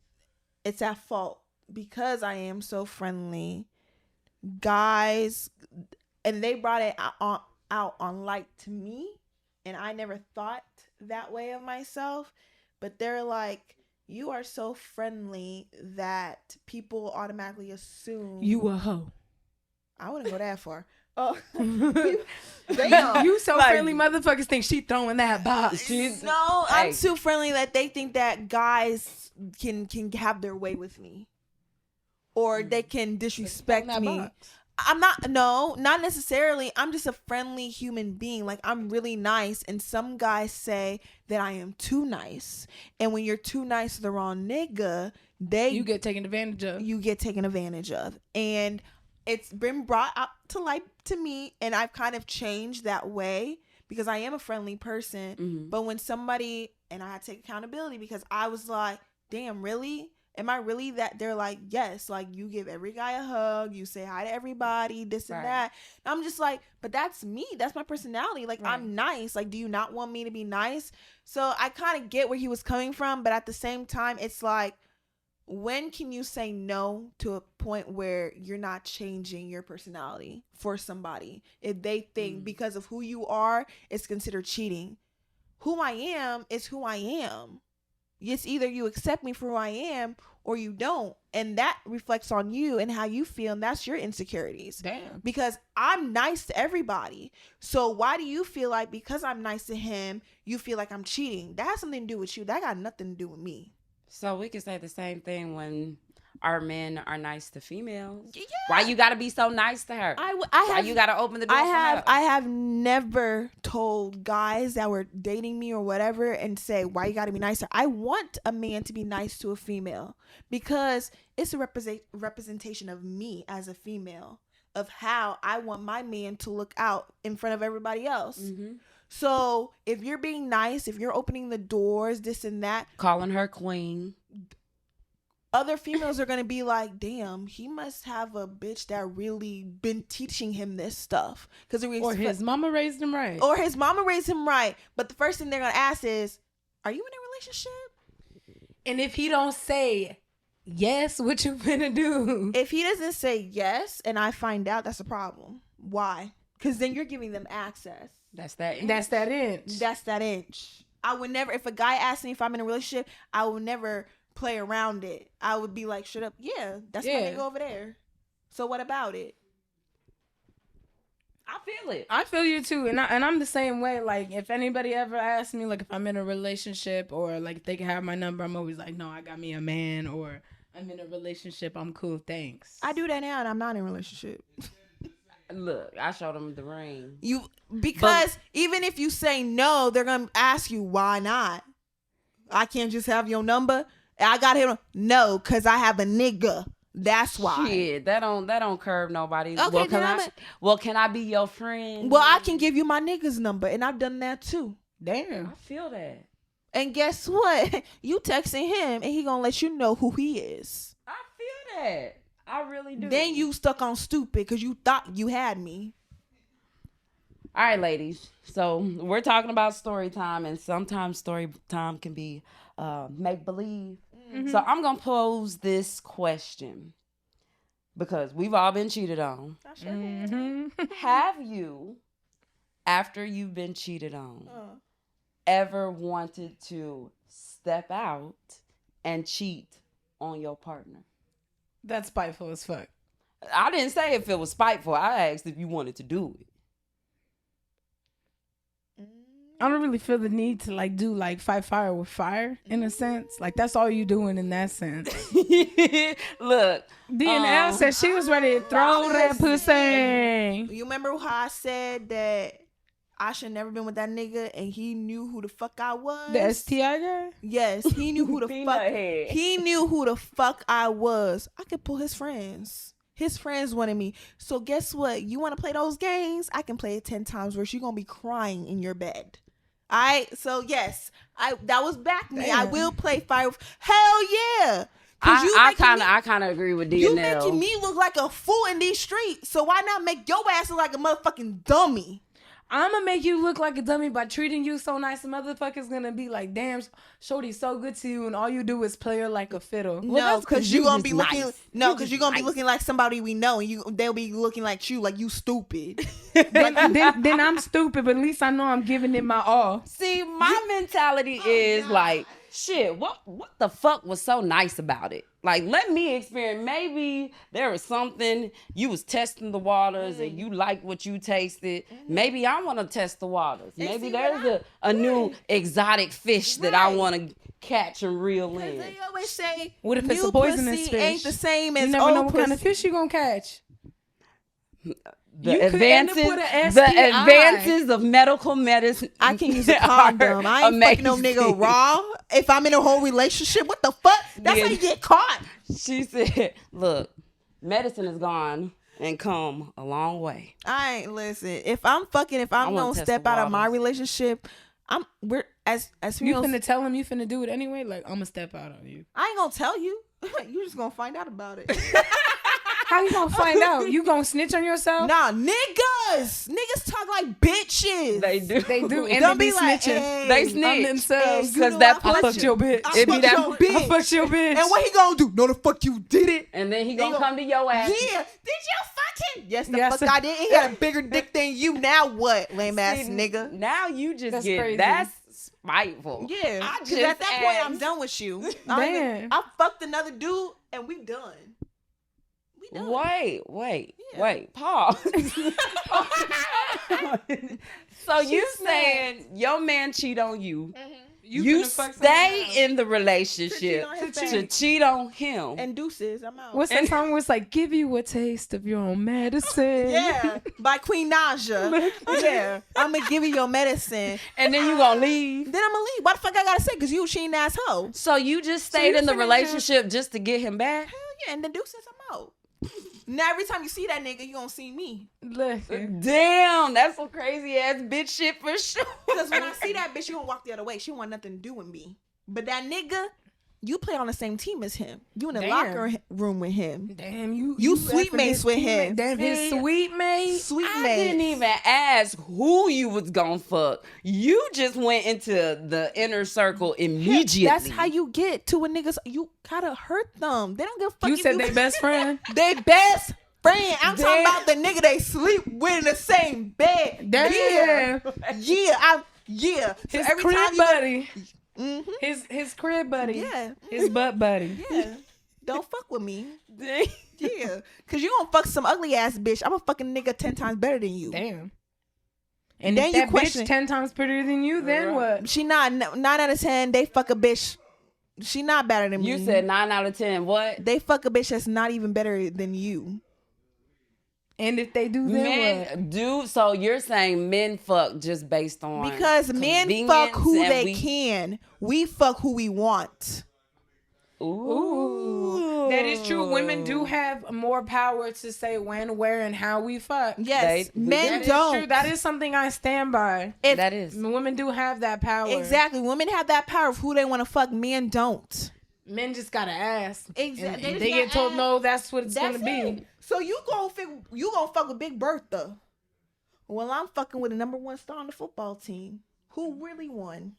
it's at fault because I am so friendly. Guys, and they brought it out on light to me, and I never thought that way of myself. But they're like, you are so friendly that people automatically assume You a hoe. I wouldn't go that far. Oh, You so friendly motherfuckers think she throwing that box. no, I'm too friendly that they think that guys can have their way with me, or they can disrespect me. I'm not necessarily. I'm just a friendly human being. Like, I'm really nice, and some guys say that I am too nice. And when you're too nice to the wrong nigga, you get taken advantage of. You get taken advantage of, and it's been brought up to light to me, and I've kind of changed that way because I am a friendly person. But when somebody, and I had to take accountability because I was like, damn, really? Am I really that? They're like, yes, like you give every guy a hug, you say hi to everybody, this and that. And I'm just like, but that's me. That's my personality. Like, I'm nice. Like, do you not want me to be nice? So I kind of get where he was coming from, but at the same time, it's like, when can you say no to a point where you're not changing your personality for somebody? If they think because of who you are, it's considered cheating. Who I am is who I am. It's either you accept me for who I am or you don't. And that reflects on you and how you feel. And that's your insecurities. Damn. Because I'm nice to everybody. So why do you feel like because I'm nice to him, you feel like I'm cheating? That has something to do with you. That got nothing to do with me. So we could say the same thing when our men are nice to females. Yeah. Why you gotta be so nice to her? Why you gotta open the door for her? I have never told guys that were dating me or whatever and say, why you gotta be nicer? I want a man to be nice to a female because it's a representation of me as a female, of how I want my man to look out in front of everybody else. So if you're being nice, if you're opening the doors, this and that, calling her queen, other females are going to be like, damn, he must have a bitch that really been teaching him this stuff. Or his mama raised him right. Or his mama raised him right. But the first thing they're going to ask is, are you in a relationship? And if he don't say yes, what you finna do? If he doesn't say yes and I find out, that's a problem. Why? Because then you're giving them access. That's that inch. That's that inch. That's that inch. I would never, if a guy asks me if I'm in a relationship, I would never play around it. I would be like, shut up. Yeah, that's my nigga over there. So what about it? I feel it. I feel you too. And I'm the same way. Like, if anybody ever asks me, like, if I'm in a relationship or, like, if they can have my number, I'm always like, no, I got me a man, or I'm in a relationship. I'm cool. Thanks. I do that now and I'm not in a relationship. Look, I showed him the ring. Because even if you say no, they're going to ask you, why not? I can't just have your number. I got him. No, because I have a nigga. That's why. Shit, that don't curb nobody. Okay, Can I be your friend? Well, I can give you my nigga's number, and I've done that too. Damn. I feel that. And guess what? You texting him, and he gonna let you know who he is. I feel that. I really do. Then you stuck on stupid because you thought you had me. All right, ladies. So we're talking about story time, and sometimes story time can be make believe. So I'm gonna pose this question because we've all been cheated on. I sure Have you, after you've been cheated on, ever wanted to step out and cheat on your partner? That's spiteful as fuck. I didn't say if it was spiteful. I asked if you wanted to do it. I don't really feel the need to like do like fight fire with fire in a sense. Like that's all you doing in that sense. Look, D&L said she was ready to throw that pussy. You remember how I said that I should never been with that nigga and he knew who the fuck I was? The STI guy? Yes, he knew who the fuck. He knew who the fuck I was. I could pull his friends. His friends wanted me. So guess what? You want to play those games? I can play it 10 times worse. You're gonna be crying in your bed. So yes, that was back me. I will play fire. Hell yeah. I kind of agree with D&L. You making me look like a fool in these streets. So why not make your ass look like a motherfucking dummy? I'm gonna make you look like a dummy by treating you so nice. The motherfucker's gonna be like, damn, shorty's so good to you, and all you do is play her like a fiddle. No, because you're gonna be looking. Nice. No, because you're gonna be looking like somebody we know, and they'll be looking like you stupid. then I'm stupid, but at least I know I'm giving it my all. See, my mentality is like, shit, what the fuck was so nice about it? Like, let me experience. Maybe there was something, you was testing the waters and you like what you tasted. Maybe I want to test the waters. Maybe there's a new exotic fish that I want to catch and reel in. They always say, what if it's new a poisonous pussy fish? Ain't the same as you never old know what pussy. kind of fish you gonna catch. The You could end up with an STI. advances of medical medicine. I can use a condom. I ain't fucking no nigga raw. If I'm in a whole relationship, what the fuck? That's how you get caught. She said, look, medicine is gone and come a long way. I ain't listen. If I'm wanna gonna test step the out of my waters. relationship, we're as You females. finna tell him you finna do it anyway? Like, I'm gonna step out on you. I ain't gonna tell you. You just gonna find out about it. How you gonna find out? You gonna snitch on yourself? Nah, niggas talk like bitches. They do. They do, and Don't they be be like, snitching. hey, They On snitch. themselves. Hey, you know that I fucked fucked your bitch. I It be fucked that- your bitch. I fucked your bitch. And what he gonna do? No, the fuck you did it. And then he They gonna gonna- come to your ass. Yeah. Did you fuck him? Yes, the Yes, fuck sir. I did. He had a bigger dick than you. Now what, lame ass See, nigga? Now you just That's get crazy. that's spiteful. Yeah. I Because just at that point, I'm asked. done with you. Damn. I fucked another dude and we done. We done. Wait, Yeah. pause. So you She saying your man cheat on you? You finna fuck somebody stay else. in the relationship To cheat on his to babe. cheat on him. And deuces, I'm out. What's that song where it's like, give you a taste of your own medicine? Yeah, by Queen Naja. Yeah, I'm gonna give you your medicine. And then you gonna leave. Then I'm gonna leave. What the fuck I gotta say? Cause you a cheating asshole. So you just stayed you in the finna relationship just to get him back? Hell yeah, and the deuces, I'm out. Now every time you see that nigga, you gonna see me. Look, Damn, that's some crazy ass bitch shit for sure. Cause when I see that bitch, you gonna walk the other way. She want nothing to do with me. But that nigga, you play on the same team as him. You in the Damn. locker room with him. damn, you sweet effing mates his with teammate. him. Damn, his See, sweet mate. Sweet I mates. didn't even ask who you was gonna fuck. You just went into the inner circle immediately. That's how you get to a nigga. You gotta hurt them. They don't give a fuck. You if said they best friend. They best friend. I'm talking Damn. about the nigga they sleep with in the same bed. Damn. Yeah. So His every crib time you buddy. Mhm. His crib buddy. Yeah. His butt buddy. Yeah. Don't fuck with me. Damn. Yeah. Cause you gonna fuck some ugly ass bitch. I'm a fucking nigga 10 times better than you. Damn. And Then if you that question- bitch 10 times prettier than you, then what? She not 9 out of 10. They fuck a bitch. She not better than me. You said 9 out of 10. What? they fuck a bitch that's not even better than you. And if they do, then what? Men do. So you're saying men fuck just based on Because men convenience fuck who and they can. We fuck who we want. Ooh. That is true. Women do have more power to say when, where, and how we fuck. Yes, They- men That is don't. true. That is something I stand by. If- That is. Women do have that power. Exactly. Women have that power of who they want to fuck. Men don't. Men just gotta ask. Exactly. And They just they get gotta told ask. no, that's what it's That's gonna be. it. So you gonna fuck with Big Bertha. Well, I'm fucking with the number 1 star on the football team. Who really won?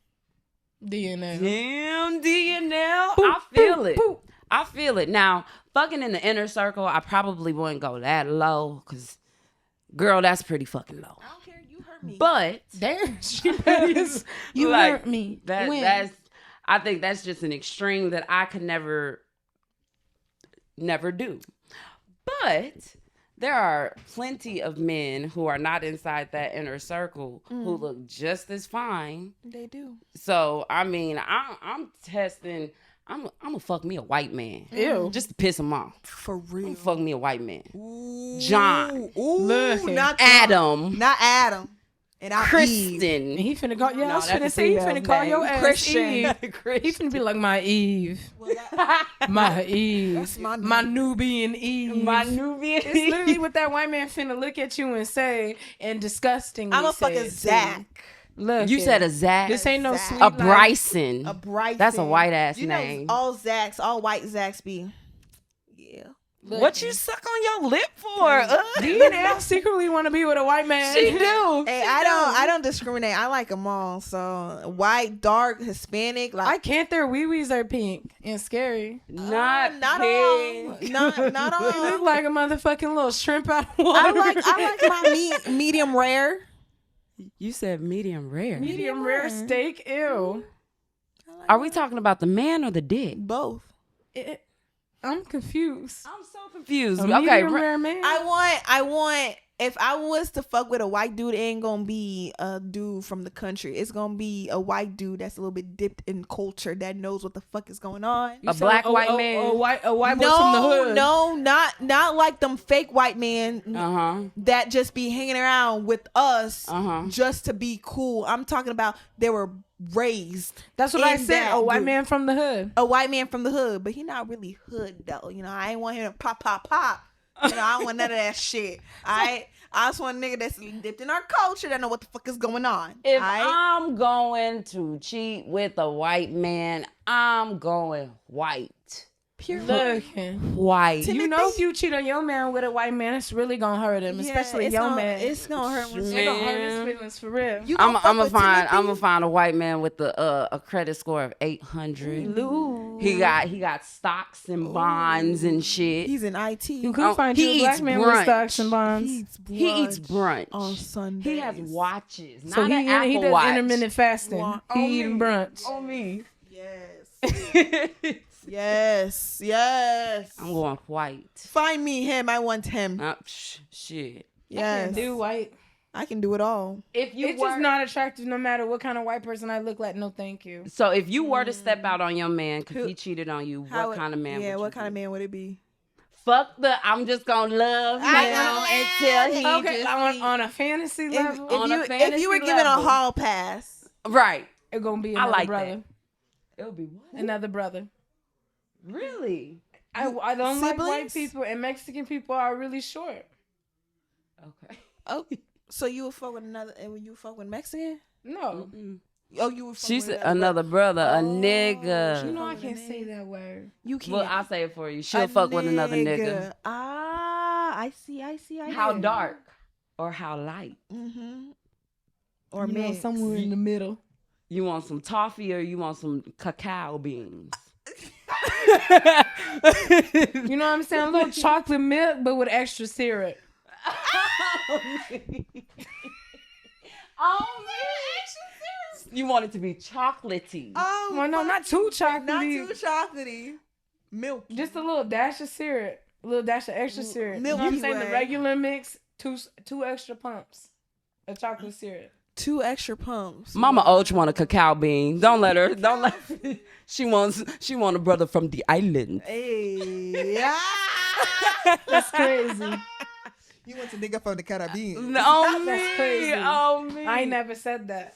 DNA. Damn, D&L. I feel it. boop. I feel it. Now, fucking in the inner circle, I probably wouldn't go that low because, girl, that's pretty fucking low. I don't care. You hurt me. But Damn, she petty as you like, hurt me. That When? that's. I think that's just an extreme that I could never do. But there are plenty of men who are not inside that inner circle who look just as fine. They do. So I mean, I'm testing. I'm gonna fuck me a white man. Ew. Just to piss him off. For real. Fuck me a white man. John. Ooh, Look, not Adam. Not Adam. And I'm Eve. Kristen. And he finna call. Yeah, I was that's finna a say he female's finna call your name. ass Christian. Eve. He finna be like my Eve, Well, that, my Eve, That's my my name. Nubian Eve. My Nubian. It's literally what that white man finna look at you and say, and disgustingly I'm a say fucking it, too. Zach. Look, You it. said a Zach. This ain't no Zach. sweet a life. Bryson. A Bryson. That's a white ass you name. Know, all Zachs, all white Zachs be. Yeah. What you suck on your lip for? D&L secretly want to be with a white man. She do. Hey, I don't discriminate. I like them all. So white, dark, Hispanic, I like can't. Their wee-wees are pink and scary. Not not all, pink. not They look all. like a motherfucking little shrimp out of water. I like my meat medium rare. You said medium rare. medium rare steak. Ew. Are we talking about the man or the dick? Both. I'm confused. I'm so confused. A Okay, medium rare man. I want. If I was to fuck with a white dude, it ain't gonna be a dude from the country. It's gonna be a white dude that's a little bit dipped in culture that knows what the fuck is going on. a black white man. A white boy from the hood. No, not like them fake white men Uh-huh. that just be hanging around with us Uh-huh. just to be cool. I'm talking about they were raised. That's what I in said. that A white dude. man from the hood. A white man from the hood, but he not really hood though. You know, I ain't want him to pop. I don't want none of that shit. I just want a nigga that's dipped in our culture that know what the fuck is going on. If I'm going to cheat with a white man, I'm going white. Looking. White. You know, if you cheat on your man with a white man, it's really gonna hurt him, especially your man. It's gonna hurt him. It's gonna hurt his feelings for real. I'm gonna find a white man with a credit score of 800. Ooh. He got stocks and bonds and shit. He's in IT. You could find you a black man with stocks and bonds. He eats brunch on Sundays. He has watches. So not an he Apple does watch. intermittent fasting. He eating brunch. On me. Yes. Yes. I'm going white. Find me him. I want him. Shit. Yes. I can do white. I can do it all. If you it's just not attractive no matter what kind of white person I look like. No, thank you. So if you were to step out on your man because he cheated on you, what kind of man would you what kind be? of man would it be? Fuck I'm just gonna love him until he okay, on a fantasy level. If you were given a hall pass. Right. It's gonna be another brother. It would be what? Another brother. Really? I don't like white people, and Mexican people are really short. Okay. Oh, so you would fuck with another? And you fuck with Mexican? No. Mm-mm. Oh, you would. She's another brother, a nigga. You know I can't say that word. You can't. Well, I'll say it for you. She'll fuck with another nigga. I see. How dark or how light? Or you know, somewhere in the middle. You want some toffee or you want some cacao beans? You know what I'm saying? A little chocolate milk, but with extra syrup. You want it to be chocolatey. Oh, well, no, not too chocolatey. Not too chocolatey. Milk. Just a little dash of syrup. A little dash of extra syrup. Milky You know what I'm saying? Way. The regular mix, two extra pumps of chocolate syrup. 2 extra pumps. Mama Ochoa want a cacao bean. Don't let her. She wants a brother from the island. Hey, yeah. That's crazy. You want a nigga from the Caribbean? No, That's crazy. Oh me. I ain't never said that.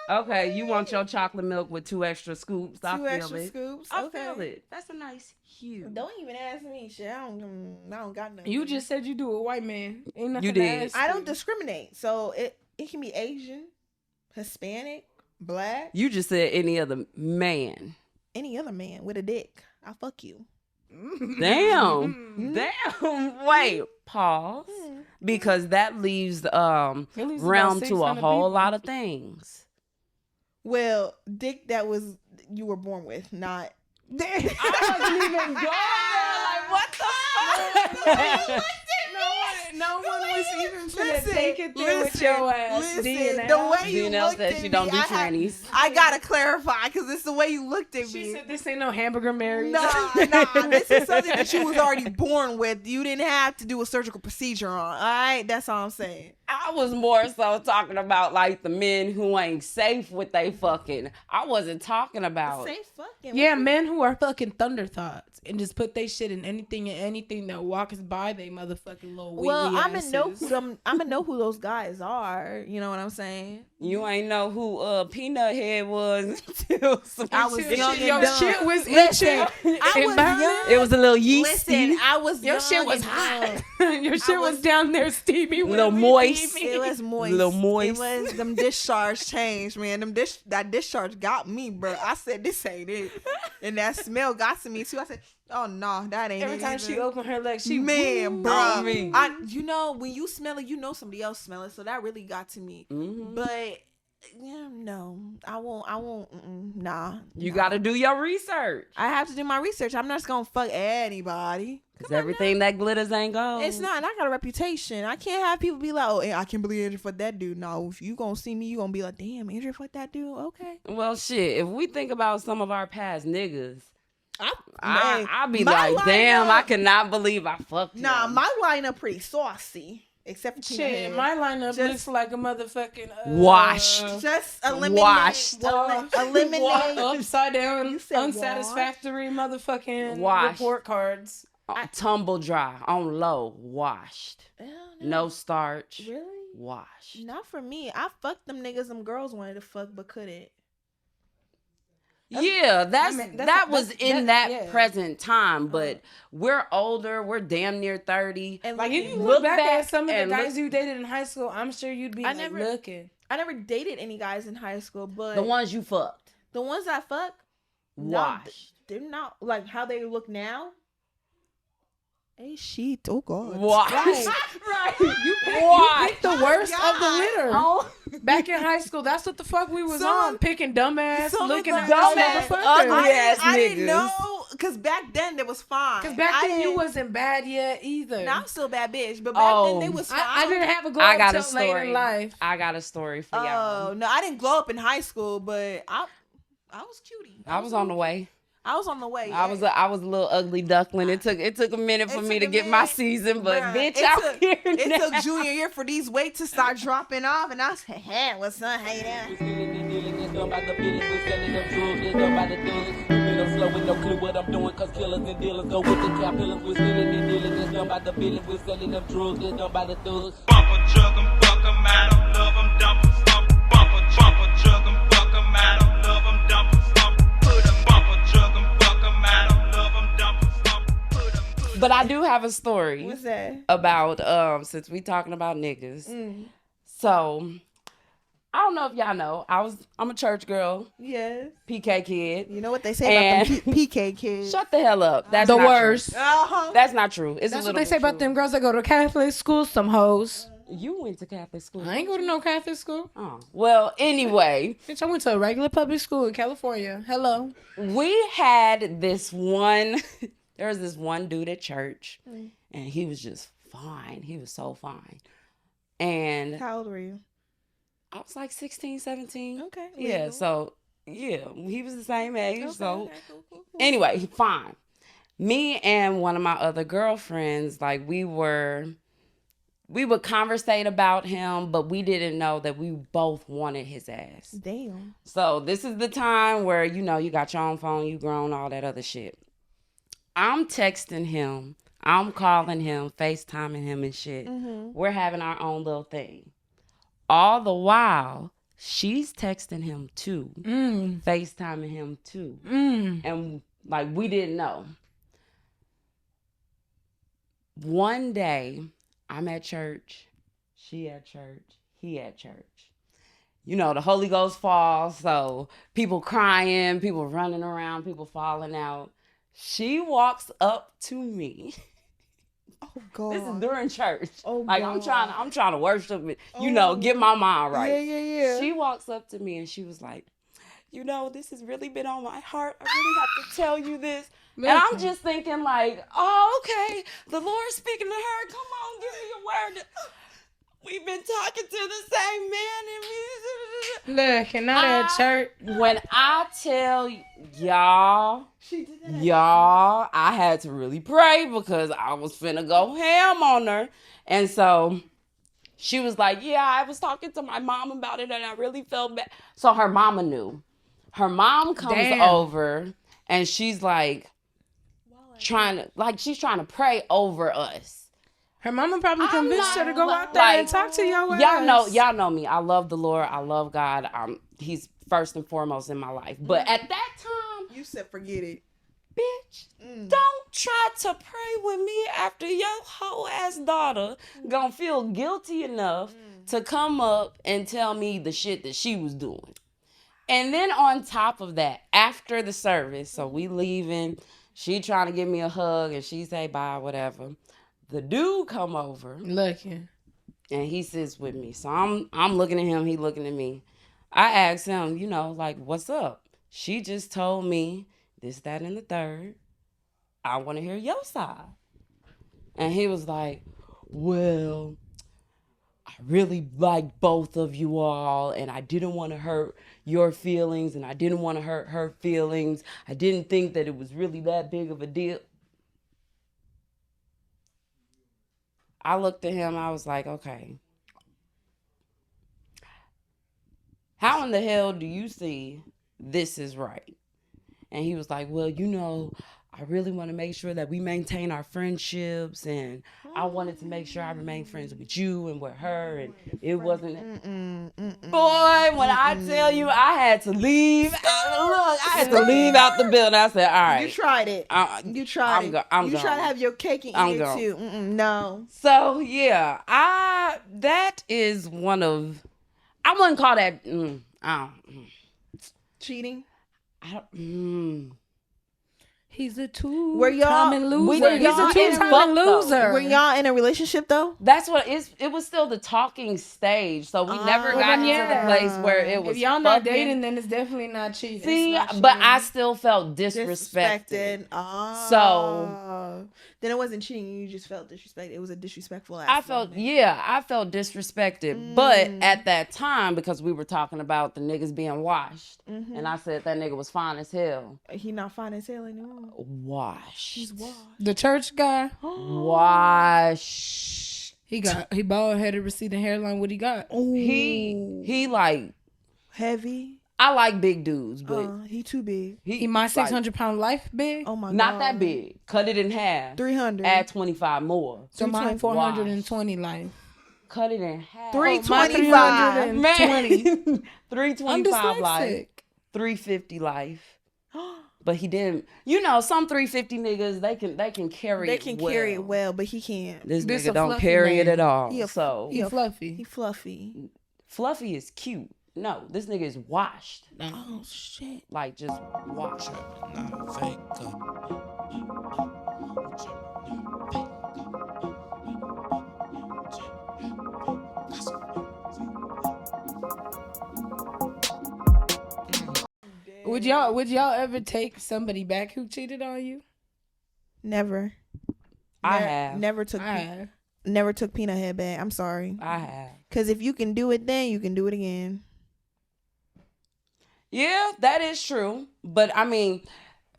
Okay, you want your chocolate milk with 2 extra scoops. I feel extra it. scoops. I feel it. That's a nice hue. Don't even ask me. Shit, I don't got nothing. You just said you do a white man. Ain't nothing You to did. ask I you. don't discriminate. So it can be Asian, Hispanic, Black. You just said any other man. Any other man with a dick. I'll fuck you. Damn. Wait, pause. Because that leaves realm about to a 600 whole people. lot of things. Well, dick that you were born with, not. I wasn't even going there. Like, what the fuck? No one was even finna take it there with your ass. Listen, D&L. the way you D&L looked said at she me, don't do trannies. I gotta clarify because it's the way you looked at She me. said this ain't no hamburger Mary. Nah. This is something that you was already born with. You didn't have to do a surgical procedure on. All right, that's all I'm saying. I was more so talking about like the men who ain't safe with they fucking. I wasn't talking about. Say fucking. Yeah, men who are fucking thunder thoughts and just put they shit in anything and anything that walks by they motherfucking little wee Well, I'm asses. gonna know who those guys are. You know what I'm saying? You ain't know who Peanut Head was until I was young and Your dumb. shit was Listen, itching. I and was burning. young. It was a little yeasty. Listen, I was Your young shit was and hot. dumb. Your shit was down there steamy. Little moist. It was moist. Little moist. It was them discharge changed, man. That discharge got me, bro. I said this ain't it, and that smell got to me too. I said, oh no, that ain't Every it. time either. she opened her legs, she Man, woo. bro. me. You know when you smell it, you know somebody else smell it, so that really got to me. Mhm. But yeah, no, I won't. Nah. You got to do your research. I have to do my research. I'm not just gonna fuck anybody. Because everything that glitters ain't gold. It's not. And I got a reputation. I can't have people be like, oh, I can't believe Andrew fucked that dude. No, if you gonna see me, you gonna be like, damn, Andrew fucked that dude. Okay. Well, shit. If we think about some of our past niggas, I'll be like, damn, I cannot believe I fucked Nah, him. my lineup pretty saucy. Except for Tina Shit, Head. my lineup Just- looks like a motherfucking Washed. Just eliminate. Washed. Eliminate. upside down, You said unsatisfactory motherfucking Washed. report cards. Tumble dry, on low, washed. Hell No starch. Really? Washed. Not for me. I fucked them niggas them girls wanted to fuck but couldn't. Yeah, that was in that yeah. present time, but we're older. We're damn near 30. And Like if looking. you look back at back some of the and guys look- you dated in high school, I'm sure you'd be I like never- looking. I never dated any guys in high school, but the ones you fucked. the ones I fuck, Washed. they're not like how they look now. Hey, shit. Oh God. Washed. Right. You Why? picked the worst of the litter. Oh, Back in high school, that's what the fuck we was on. Picking dumbass, some of looking the at dumbass, motherfuckers. ugly ass I didn't niggas. know because back then they was fine. Because back I then you didn't- wasn't bad yet either. Now I'm still a bad bitch, but back then they was fine. I didn't have a glow I up got a till late story. in life. I got a story for y'all. Oh no, I didn't glow up in high school, but I was cutie. I was on the way. I was on the way. I was a little ugly duckling. It took a minute for It me took to a get my minute. season, but Bruh, bitch, it out took- here It now. took junior year for these weight to start dropping off, and I was hey, what's up, hey there. Bumper jug 'em, fuck 'em, I don't love 'em, dump 'em, slump. Bumper jug 'em, fuck 'em, I don't love 'em, dump 'em, slump. Put 'em, bumper jug 'em, fuck 'em, I don't love 'em, dump 'em, slump. Put 'em. But I do have a story What's that? about since we talking about niggas. So I don't know if y'all know. I'm a church girl, Yes. PK kid. You know what they say about And- them PK kids? Shut the hell up. That's The not worst. True. Uh-huh. That's not true. It's a That's what little they say bit about them girls that go to Catholic school, some hoes. You went to Catholic school. I ain't go to no Catholic school. Oh. Well, anyway, Bitch, I went to a regular public school in California. Hello. we had this one. There was this one dude at church, and he was just fine. He was so fine. And How old were you? I was like 16, 17. Okay. Yeah, legal. so, yeah, he was the same age. Okay, So, okay, cool. anyway, fine. Me and one of my other girlfriends, like, we would conversate about him, but we didn't know that we both wanted his ass. Damn. So this is the time where, you got your own phone, you grown, all that other shit. I'm texting him. I'm calling him, FaceTiming him and shit. We're having our own little thing. All the while, she's texting him too. FaceTiming him too. And like, we didn't know. One day, I'm at church, she at church, he at church. The Holy Ghost falls, so people crying, people running around, people falling out. She walks up to me. Oh God. This is during church. Oh, like God. I'm trying to worship it, get my mind right. Yeah. She walks up to me and she was like, this has really been on my heart. I really have to tell you this. And I'm just thinking like, oh, okay. The Lord's speaking to her. Come on, give me a word. We've been talking to the same man. Look, and not at church. When I tell y'all, I had to really pray because I was finna go ham on her. And so she was like, yeah, I was talking to my mom about it and I really felt bad. So her mama knew. Her mom comes over and she's like, she's trying to pray over us. Her mama probably convinced her to go out there like, and talk to your Y'all know me. I love the Lord. I love God. He's first and foremost in my life. But at that time, You said forget it. bitch, don't try to pray with me after your whole ass daughter gonna feel guilty enough to come up and tell me the shit that she was doing. And then on top of that, after the service, so we leaving, she trying to give me a hug and she say bye, whatever. The dude come over Looking. and he sits with me. So I'm looking at him, he looking at me. I asked him, like, what's up? She just told me this, that, and the third. I want to hear your side. And he was like, well, I really like both of you all, and I didn't want to hurt your feelings, and I didn't want to hurt her feelings. I didn't think that it was really that big of a deal. I looked at him, I was like, okay. How in the hell do you see this is right? And he was like, well, I really want to make sure that we maintain our friendships, and I wanted to make sure I remain friends with you and with her, and it wasn't. Boy, when I tell you, I had to leave. I had to leave out the building. I said, "All right, You tried it. You tried it. I'm you gone. try to have your cake and eat it too. No. So yeah, that is one of. I wouldn't call that. Cheating. He's a Were y'all- two-time loser. were He's y'all a in two-time fuck, though? loser. Were y'all in a relationship though? That's what it was still the talking stage, so we never Oh, got into yeah. the place where it was. If y'all not fucking. dating, then it's definitely not cheating. See, not but cheating. I still felt disrespected. Oh. So- then it wasn't cheating. You just felt disrespected. It was a disrespectful ass. I felt disrespected. But at that time, because we were talking about the niggas being washed, and I said that nigga was fine as hell. He not fine as hell anymore. Washed. He's washed. The church guy, Washed. he bald headed, receding hairline. What he got? He like, Heavy. I like big dudes, but He too big. He my 600-pound life big. Oh my god. not that big. Cut it in half. 300. Add 25 more. So my 320. 420 life. Cut it in half. 325. My 320. Man. I'm 325 life. dyslexic. 350 life. But he didn't. You know, some 350 niggas, they can carry They it can well. carry it well, but he can't. This This nigga a don't fluffy carry it man. at all. He a- So He fluffy. He fluffy. Fluffy is cute. No, this nigga is washed. Oh shit. Like just washed. Would y'all ever take somebody back who cheated on you? Never. I have. Never took. Never took peanut head back. I'm sorry. I have. Cause if you can do it, then you can do it again. Yeah, that is true. But I mean,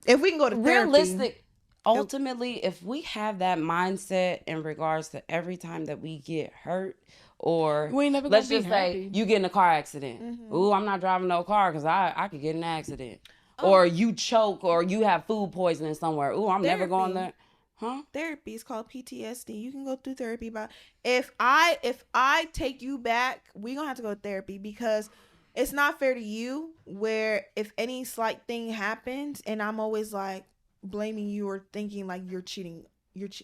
If we can go to therapy, realistic, ultimately, if we have that mindset in regards to every time that we get hurt, or We ain't never gonna let's be just say happy. you get in a car accident. Ooh, I'm not driving no car because I could get in an accident. Or you choke, or you have food poisoning somewhere. Ooh, I'm never going Therapy. there. Huh? therapy is called PTSD. You can go through therapy, but if I take you back, we gonna have to go to therapy because it's not fair to you. Where if any slight thing happens and I'm always like blaming you or thinking like you're cheating,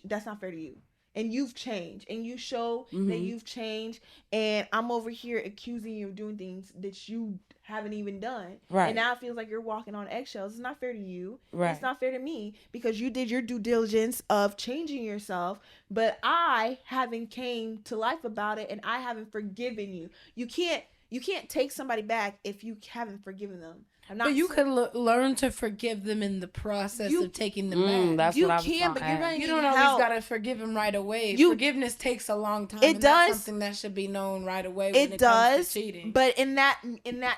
that's not fair to you. And you've changed, and you show that you've changed, and I'm over here accusing you of doing things that you haven't even done. Right. And now it feels like you're walking on eggshells. It's not fair to you. Right. It's not fair to me because you did your due diligence of changing yourself, but I haven't came to life about it, and I haven't forgiven you. You can't take somebody back if you haven't forgiven them. I'm not. But you could learn to forgive them in the process of taking them back. That's You what I was can, gonna but you're ask. gonna You need don't always help. gotta forgive them right away. You- Forgiveness takes a long time. It and that's does. something that should be known right away. When It it does, comes to cheating. but in that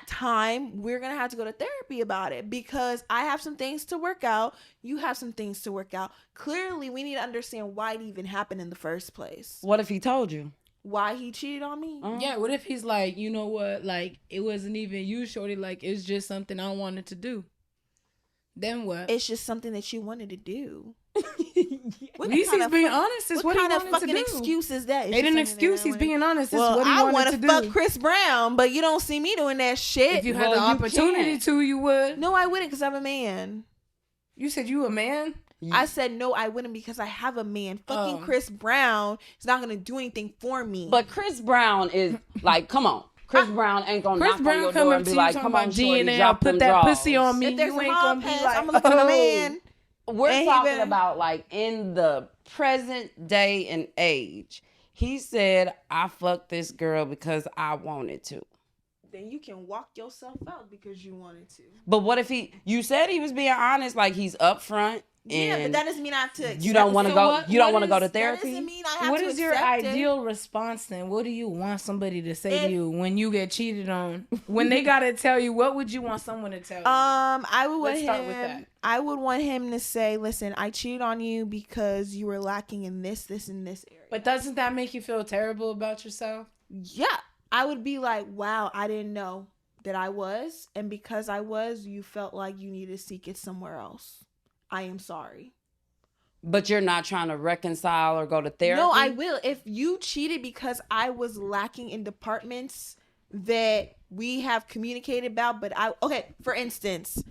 time, we're gonna have to go to therapy about it because I have some things to work out. You have some things to work out. Clearly, we need to understand why it even happened in the first place. What if he told you? Why he cheated on me? Yeah, what if he's like, you know what, like it wasn't even you, shorty, like it's just something I wanted to do. Then what? It's just something that you wanted to do. At least he's being honest. Is what he kind of wanted to fucking do. excuse is that? It's Ain't an just something that excuse. I He's wanted- being honest. This Well, is what he I wanted want to to do. fuck Chris Brown, but you don't see me doing that shit. If you had Well, the you opportunity can't. to, you would. No, I wouldn't because I'm a man. You said you a man? I said no, I wouldn't because I have a man. Fucking Oh. Chris Brown is not gonna do anything for me. But Chris Brown is like, come on. Chris Brown ain't gonna Chris knock on Brown your come door up and to be you like, talking come on, about shorty, D&L, drop put them that draws. pussy on me. if there's You a ain't hall gonna be pass, like, I'm looking at a oh. man. We're And he talking better- about like in the present day and age. He said, I fucked this girl because I wanted to. Then you can walk yourself out because you wanted to. But what if you said he was being honest, like he's upfront Yeah, but and that doesn't mean I have to. you don't want to So go what- you don't what want to go is- to That therapy? doesn't mean I have What to is your accept it. ideal response then? What do you want somebody to say to If- you when you get cheated on? When they gotta tell you, what would you want someone to tell you? I would want Let's start with that. I would want him to say, "Listen, I cheated on you because you were lacking in this, and this area." But doesn't that make you feel terrible about yourself? Yeah, I would be like, "Wow, I didn't know that I was, and because I was, you felt like you needed to seek it somewhere else." I am sorry. But you're not trying to reconcile or go to therapy? No, I will. If you cheated because I was lacking in departments that we have communicated about, but for instance,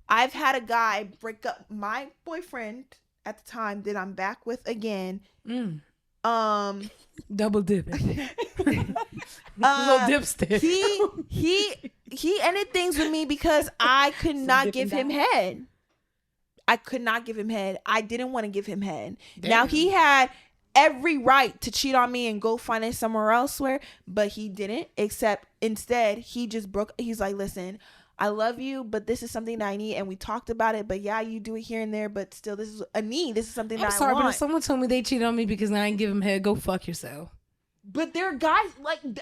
I've had a guy break up my boyfriend at the time that I'm back with again. Double dipping. Little dipstick. He ended things with me because I could not give him head. I could not give him head. I didn't want to give him head. Damn. Now he had every right to cheat on me and go find it somewhere elsewhere, but he didn't. Except instead, he just broke. He's like, listen, I love you, but this is something that I need, and we talked about it. But yeah, you do it here and there, but still, this is a need. This is something that I want. But if someone told me they cheated on me because I didn't give him head, go fuck yourself. But there are guys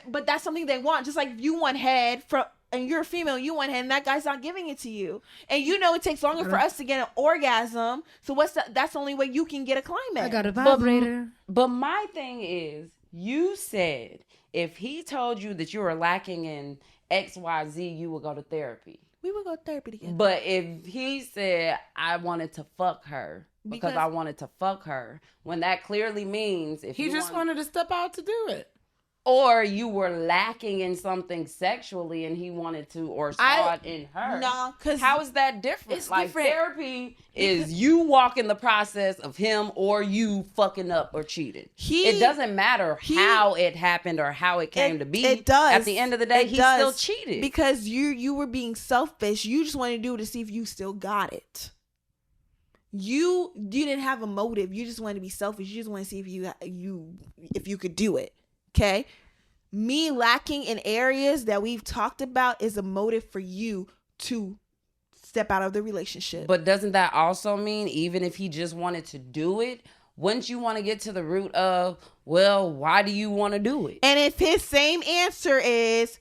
but that's something they want. Just like you want head from. And you're a female, you want head, and that guy's not giving it to you. And you know it takes longer for us to get an orgasm. So that's the only way you can get a climax. I got a vibrator. But my thing is, you said if he told you that you were lacking in XYZ, you would go to therapy. We would go to therapy together. But if he said, I wanted to fuck her because I wanted to fuck her, when that clearly means if he just wanted to step out to do it. Or you were lacking in something sexually and he wanted to or saw it in her. No, because how is that different? It's like different. Therapy is you walking the process of him or you fucking up or cheating. It doesn't matter how it happened or how it came to be. It does. At the end of the day, he still cheated. Because you were being selfish. You just wanted to do it to see if you still got it. You didn't have a motive. You just wanted to be selfish. You just want to see if you could do it. Okay, me lacking in areas that we've talked about is a motive for you to step out of the relationship. But doesn't that also mean even if he just wanted to do it, wouldn't you want to get to the root of, well, why do you want to do it? And if his same answer is,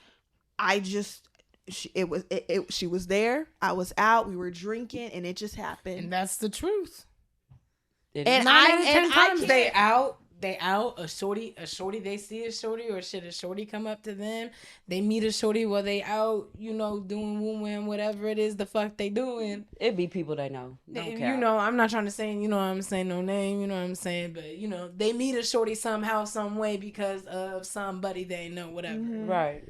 she was there, I was out, we were drinking, and it just happened. And that's the truth. And 9 out of 10 times they out, a shorty, they see a shorty, or should a shorty come up to them, they meet a shorty while they out, doing woo-win, whatever it is the fuck they doing. It be people they know. I'm not trying to say, I'm saying no name, what I'm saying, but, they meet a shorty somehow, some way because of somebody they know, whatever. Mm-hmm. Right.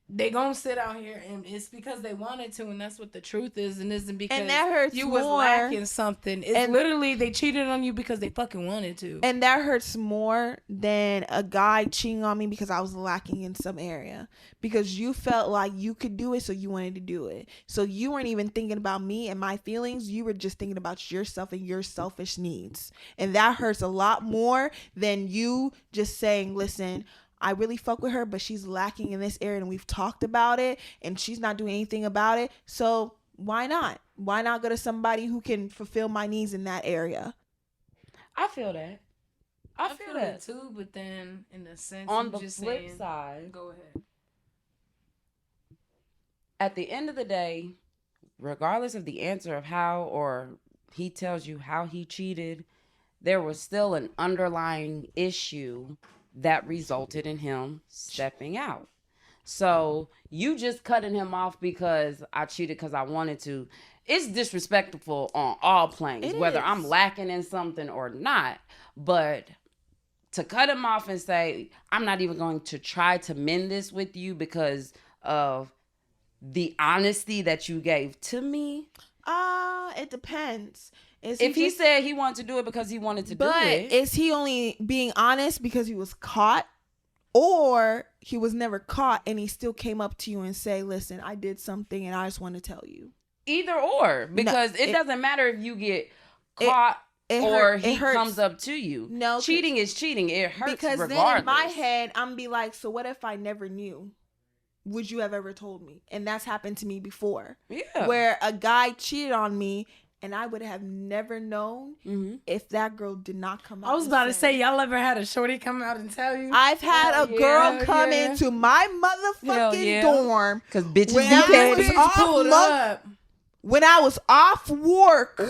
They gonna sit out here and it's because they wanted to, and that's what the truth is, and isn't because and that hurts you more. was lacking something. It's literally they cheated on you because they fucking wanted to. And that hurts more than a guy cheating on me because I was lacking in some area. Because you felt like you could do it, so you wanted to do it. So you weren't even thinking about me and my feelings. You were just thinking about yourself and your selfish needs. And that hurts a lot more than you just saying, listen, I really fuck with her, but she's lacking in this area and we've talked about it and she's not doing anything about it. So why not? Why not go to somebody who can fulfill my needs in that area? I feel that. I feel that too, but then in the sense on the flip side, go ahead. At the end of the day, regardless of the answer of how or he tells you how he cheated, there was still an underlying issue that resulted in him stepping out. So you just cutting him off because I cheated because I wanted to. It's disrespectful on all planes, whether I'm lacking in something or not. But to cut him off and say, I'm not even going to try to mend this with you because of the honesty that you gave to me. It depends. If he said he wanted to do it because he wanted to do it. But is he only being honest because he was caught? Or he was never caught and he still came up to you and say, listen, I did something and I just want to tell you. Either or. Because it doesn't matter if you get caught or he comes up to you. No. Cheating is cheating. It hurts because regardless. Then in my head, I'm be like, so what if I never knew? Would you have ever told me? And that's happened to me before. Yeah. Where a guy cheated on me and I would have never known if that girl did not come out. I was about to say, y'all ever had a shorty come out and tell you? I've had a girl come into my motherfucking dorm. Because bitches when I was off work,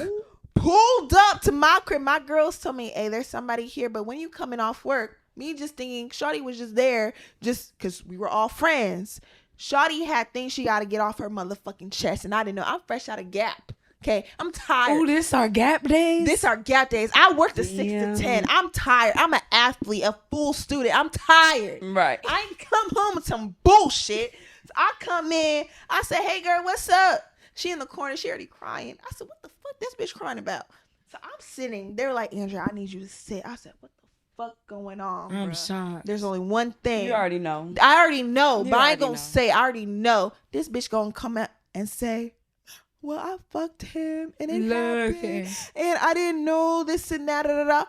pulled up to my crib. My girls told me, hey, there's somebody here. But when you coming off work, me just thinking Shawty was just there just because we were all friends. Shawty had things she got to get off her motherfucking chest. And I didn't know. I'm fresh out of Gap. Okay, I'm tired. Oh, this our gap days. This our gap days. I worked a 6 to 10. I'm tired. I'm an athlete, a full student. I'm tired. Right. I ain't come home with some bullshit. So I come in. I said, "Hey, girl, what's up?" She in the corner. She already crying. I said, "What the fuck this bitch crying about?" So I'm sitting. They were like, "Andrea, I need you to sit." I said, "What the fuck going on?" I'm bruh? shocked. There's only one thing. You already know. I already know, You but I already ain't gonna know. say. I already know. This bitch gonna come out and say, "Well, I fucked him and it happened, and I didn't know this and that." Da, da, da.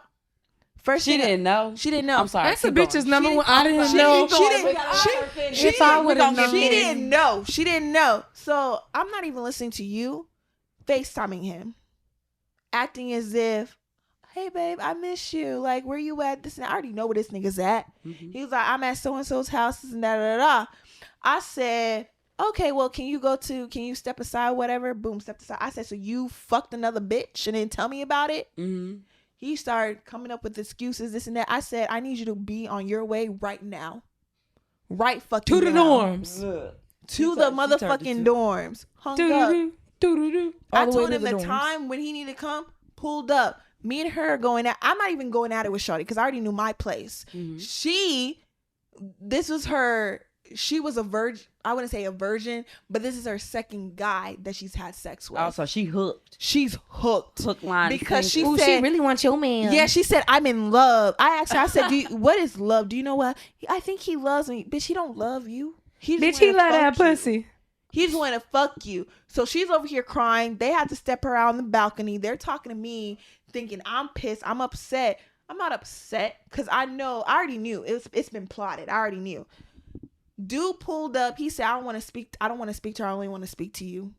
First, She didn't know. She didn't know. I'm sorry. That's a keep bitch's going. number one. I didn't She know. If I would've known. She didn't know. She didn't know. So I'm not even listening to you. FaceTiming him, acting as if, "Hey babe, I miss you. Like, where you at?" This and that. I already know where this nigga's at. He was like, "I'm at so and so's house and da da da." I said, "Okay, well, can you step aside, whatever?" Boom, stepped aside. I said, "So you fucked another bitch and didn't tell me about it?" Mm-hmm. He started coming up with excuses, this and that. I said, "I need you to be on your way right now. Right fucking To the now. dorms. To the motherfucking dorms." Hung up. Doo-doo-doo, doo-doo-doo. All I the way told to him the the dorms. time when he needed to come, pulled up. Me and her going at, I'm not even going at it with Shawty because I already knew my place. She was a virgin. I wouldn't say a virgin, but this is her second guy that she's had sex with. Also, she hooked. She's hooked. Hook, line, Because she Ooh, said, she really wants your man. yeah, she said, "I'm in love." I asked her, I said, what is love? Do you know what? I think he loves me. Bitch, he don't love you. Bitch, he love that pussy. He just want to fuck you. So she's over here crying. They had to step her out on the balcony. They're talking to me, thinking I'm pissed. I'm upset. I'm not upset because I already knew. It's been plotted. I already knew. Dude pulled up. He said, I don't want to speak to her. I only want to speak to you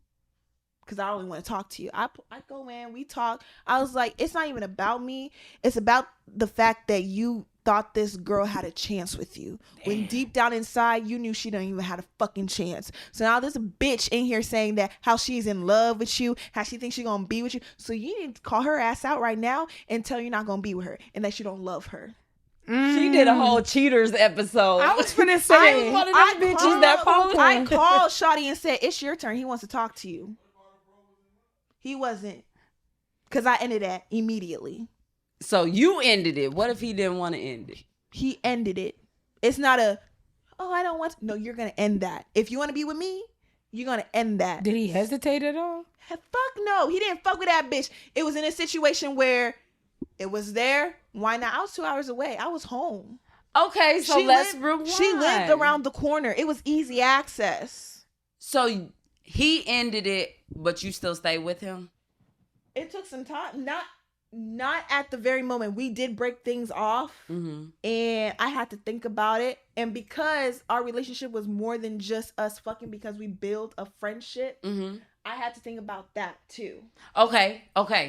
because I only want to talk to you. I go in. We talk. I was like, it's not even about me. It's about the fact that you thought this girl had a chance with you. When deep down inside, you knew she didn't even have a fucking chance. So now there's a bitch in here saying that how she's in love with you, how she thinks she's going to be with you. So you need to call her ass out right now and tell her you're not going to be with her and that you don't love her. She did a whole cheaters episode. I was finna say. one of them bitches that phone. I called Shawty and said, "It's your turn. He wants to talk to you." He wasn't. Because I ended that immediately. So you ended it. What if he didn't want to end it? He ended it. It's not I don't want to. No, you're going to end that. If you want to be with me, you're going to end that. Did he hesitate at all? Fuck no. He didn't fuck with that bitch. It was in a situation where it was there. Why not? I was 2 hours away. I was home. Okay, so let's rewind. She lived around the corner. It was easy access. So he ended it, but you still stay with him? It took some time. Not at the very moment. We did break things off, and I had to think about it. And because our relationship was more than just us fucking, because we built a friendship, I had to think about that too. Okay.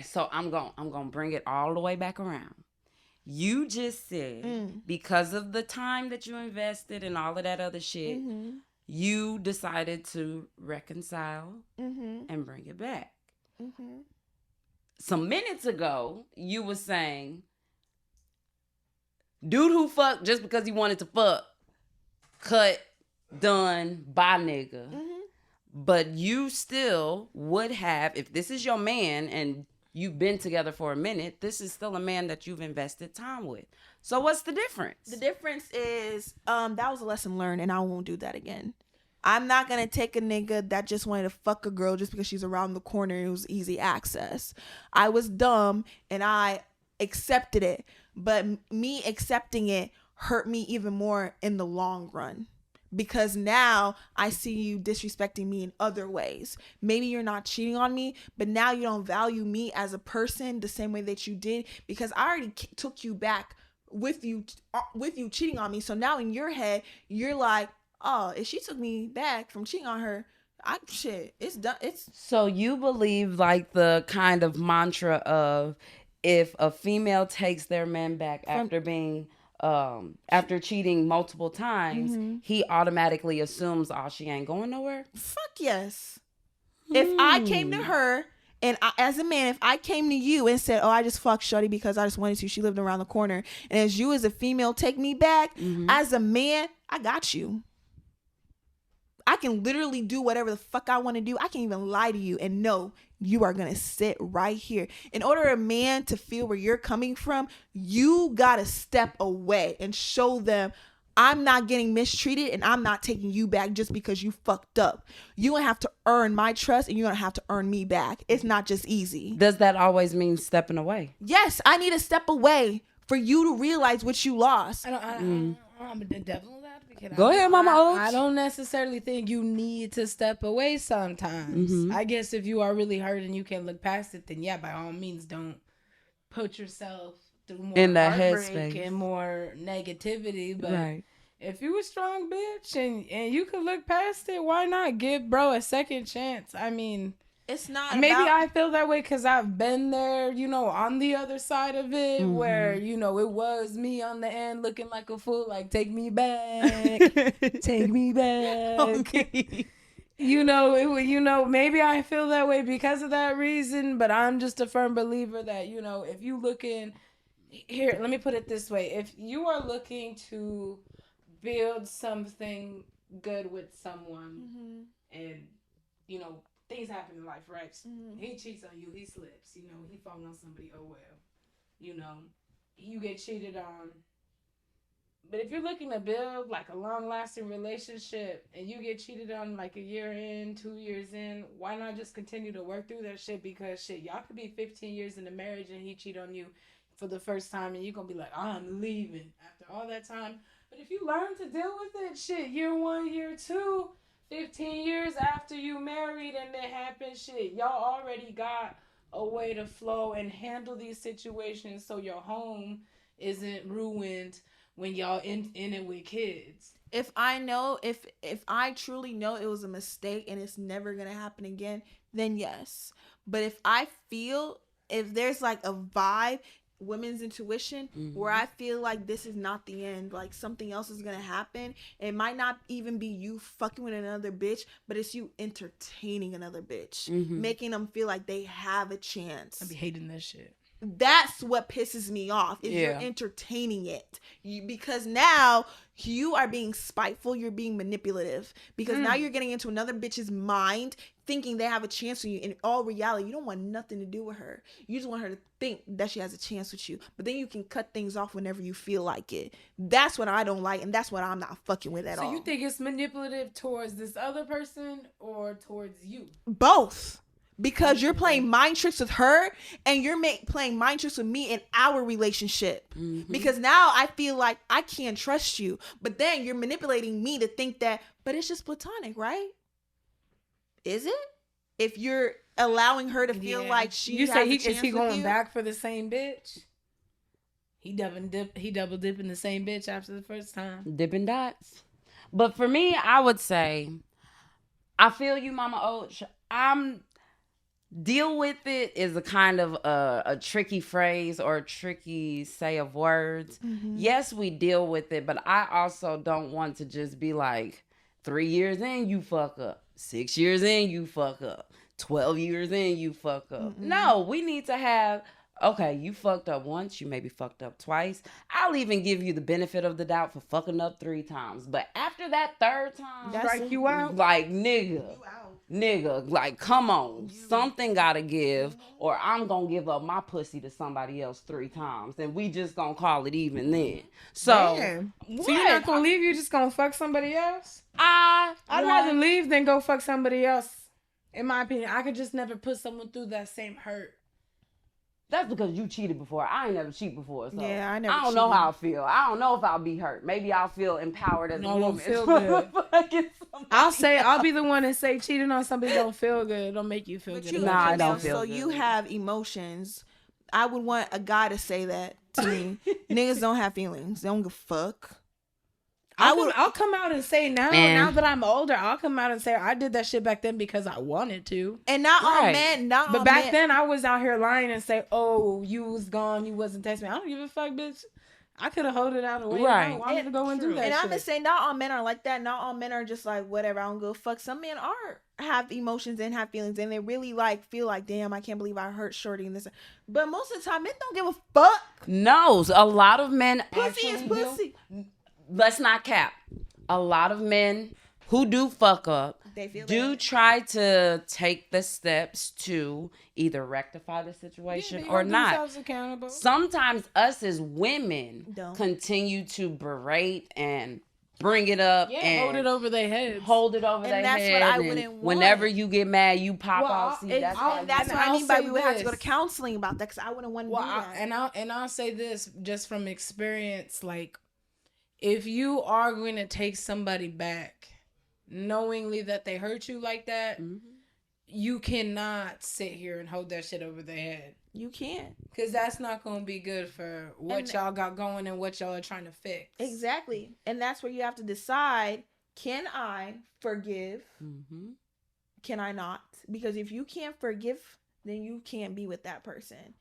So I'm gonna bring it all the way back around. You just said because of the time that you invested and all of that other shit, you decided to reconcile and bring it back. Some minutes ago, you were saying, dude who fucked just because he wanted to fuck, cut, done, bye nigga. But you still would have, if this is your man and you've been together for a minute, this is still a man that you've invested time with. So what's the difference? The difference is, that was a lesson learned, and I won't do that again. I'm not going to take a nigga that just wanted to fuck a girl just because she's around the corner and it was easy access. I was dumb and I accepted it, but me accepting it hurt me even more in the long run. Because now I see you disrespecting me in other ways. Maybe you're not cheating on me, but now you don't value me as a person the same way that you did, because I already took you back with you cheating on me. So now in your head, you're like, oh, if she took me back from cheating on her, it's done. So you believe like the kind of mantra of if a female takes their man back after being after cheating multiple times, he automatically assumes, oh, she ain't going nowhere? Fuck yes. If I came to her and as a man, if I came to you and said, oh, I just fucked Shorty because I just wanted to, she lived around the corner, and as you as a female take me back, as a man, I got you. I can literally do whatever the fuck I want to do. I can even lie to you and know you are going to sit right here. In order for a man to feel where you're coming from, you got to step away and show them, I'm not getting mistreated and I'm not taking you back just because you fucked up. You're going to have to earn my trust and you're going to have to earn me back. It's not just easy. Does that always mean stepping away? Yes, I need to step away for you to realize what you lost. I'm the devil's advocate. Go ahead, Mama Ochoa. I don't necessarily think you need to step away sometimes. I guess if you are really hurt and you can't look past it, then yeah, by all means, don't put yourself through more in that heartbreak headspace and more negativity. But right. if you a strong bitch and you could look past it, why not give bro a second chance? I mean, it's not maybe about... I feel that way because I've been there, you know, on the other side of it, where, you know, it was me on the end looking like a fool, like, take me back, take me back. Okay. You know, maybe I feel that way because of that reason, but I'm just a firm believer that, you know, if you looking, here, let me put it this way. If you are looking to build something good with someone and, you know, things happen in life, right? He cheats on you, he slips, you know, he falls on somebody, oh well. You know, you get cheated on. But if you're looking to build like a long-lasting relationship and you get cheated on like a year in, 2 years in, why not just continue to work through that shit? Because shit, y'all could be 15 years in a marriage and he cheat on you for the first time and you're going to be like, I'm leaving after all that time. But if you learn to deal with it, shit, year 1, year 2, 15 years after you married and it happened, shit, y'all already got a way to flow and handle these situations so your home isn't ruined when y'all in it with kids. If I truly know it was a mistake and it's never going to happen again, then yes. But if there's like a vibe, women's intuition, where I feel like this is not the end, like something else is gonna happen. It might not even be you fucking with another bitch, but it's you entertaining another bitch, making them feel like they have a chance. I be hating this shit. That's what pisses me off, is you're entertaining it. Because now you are being spiteful, you're being manipulative, because now you're getting into another bitch's mind thinking they have a chance with you. In all reality, you don't want nothing to do with her. You just want her to think that she has a chance with you. But then you can cut things off whenever you feel like it. That's what I don't like, and that's what I'm not fucking with at all. So you think it's manipulative towards this other person or towards you? Both. Because you're playing mind tricks with her and you're playing mind tricks with me in our relationship. Because now I feel like I can't trust you. But then you're manipulating me to think that, but it's just platonic, right? Is it? If you're allowing her to feel like she has a chance is he going with you? back for the same bitch? He double dipping the same bitch after the first time. Dipping dots. But for me, I would say, I feel you, Mama Ochoa. Deal with it is a kind of a tricky phrase or a tricky say of words. Yes, we deal with it, but I also don't want to just be like, 3 years in, you fuck up. 6 years in, you fuck up. 12 years in, you fuck up. No, we need to have, okay, you fucked up once, you maybe fucked up twice. I'll even give you the benefit of the doubt for fucking up 3 times. But after that 3rd time, strike you out. Like, nigga, like, come on. Something gotta give, or I'm gonna give up my pussy to somebody else 3 times, and we just gonna call it even then. So, so you're not gonna leave? You just gonna fuck somebody else? I'd rather leave than go fuck somebody else. In my opinion, I could just never put someone through that same hurt. That's because you cheated before. I ain't never cheated before. So yeah, I never don't know how I feel. I don't know if I'll be hurt. Maybe I'll feel empowered as a woman. Don't feel good. I'll be the one that say cheating on somebody don't feel good. Don't make you feel good. I don't feel good. So you have emotions. I would want a guy to say that to me. Niggas don't have feelings. They don't give a fuck. I'll come out and say now that I'm older, I'll come out and say I did that shit back then because I wanted to. And not all men, but back then I was out here lying and say, oh, you was gone, you wasn't texting me. I don't give a fuck, bitch. I could have held it out away. Right. I wanted to go and do that. And shit. I'm gonna say not all men are like that. Not all men are just like whatever. I don't give a fuck. Some men have emotions and have feelings, and they really like feel like, damn, I can't believe I hurt Shorty and this. But most of the time, men don't give a fuck. No, a lot of men. Pussy is pussy. Let's not cap. A lot of men who do fuck up, do try to take the steps to either rectify the situation or not. Sometimes us as women continue to berate and bring it up and hold it over their heads. Hold it over their head. That's what I wouldn't want. Whenever you get mad, you pop off. See, that's what I mean by we would have to go to counseling about that, because I wouldn't want to do that. And I'll say this just from experience, like, if you are going to take somebody back knowingly that they hurt you like that, you cannot sit here and hold that shit over their head. You can't. Because that's not going to be good for what y'all got going and what y'all are trying to fix. Exactly. And that's where you have to decide, can I forgive? Can I not? Because if you can't forgive, then you can't be with that person.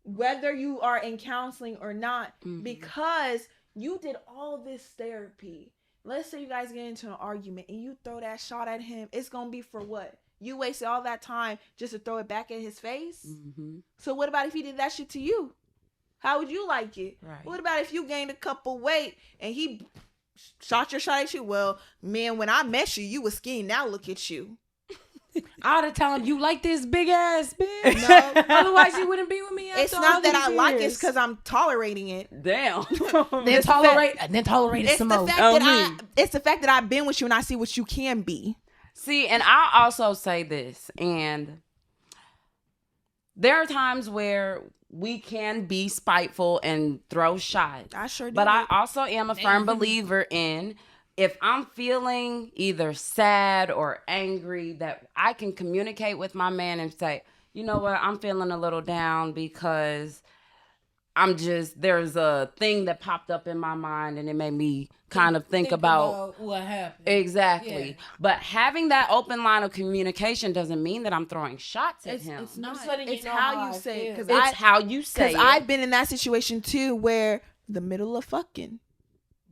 Whether you are in counseling or not, because you did all this therapy. Let's say you guys get into an argument and you throw that shot at him. It's going to be for what? You wasted all that time just to throw it back at his face? So what about if he did that shit to you? How would you like it? Right. What about if you gained a couple weight and he shot your shot at you? Well, man, when I met you, you was skinny. Now look at you. All the time, you like this big ass bitch. No, otherwise you wouldn't be with me. It's not that I like it; it's because I'm tolerating it. Damn. then tolerate it some more. It's the fact that I've been with you and I see what you can be. See, and I'll also say this, and there are times where we can be spiteful and throw shots. I sure do. But I also am a firm believer in, if I'm feeling either sad or angry, that I can communicate with my man and say, you know what, I'm feeling a little down because there's a thing that popped up in my mind and it made me kind of think about what happened. Exactly. Yeah. But having that open line of communication doesn't mean that I'm throwing shots at him. It's not. It's how you say it. It's how you say it. Because I've been in that situation too, where the middle of fucking.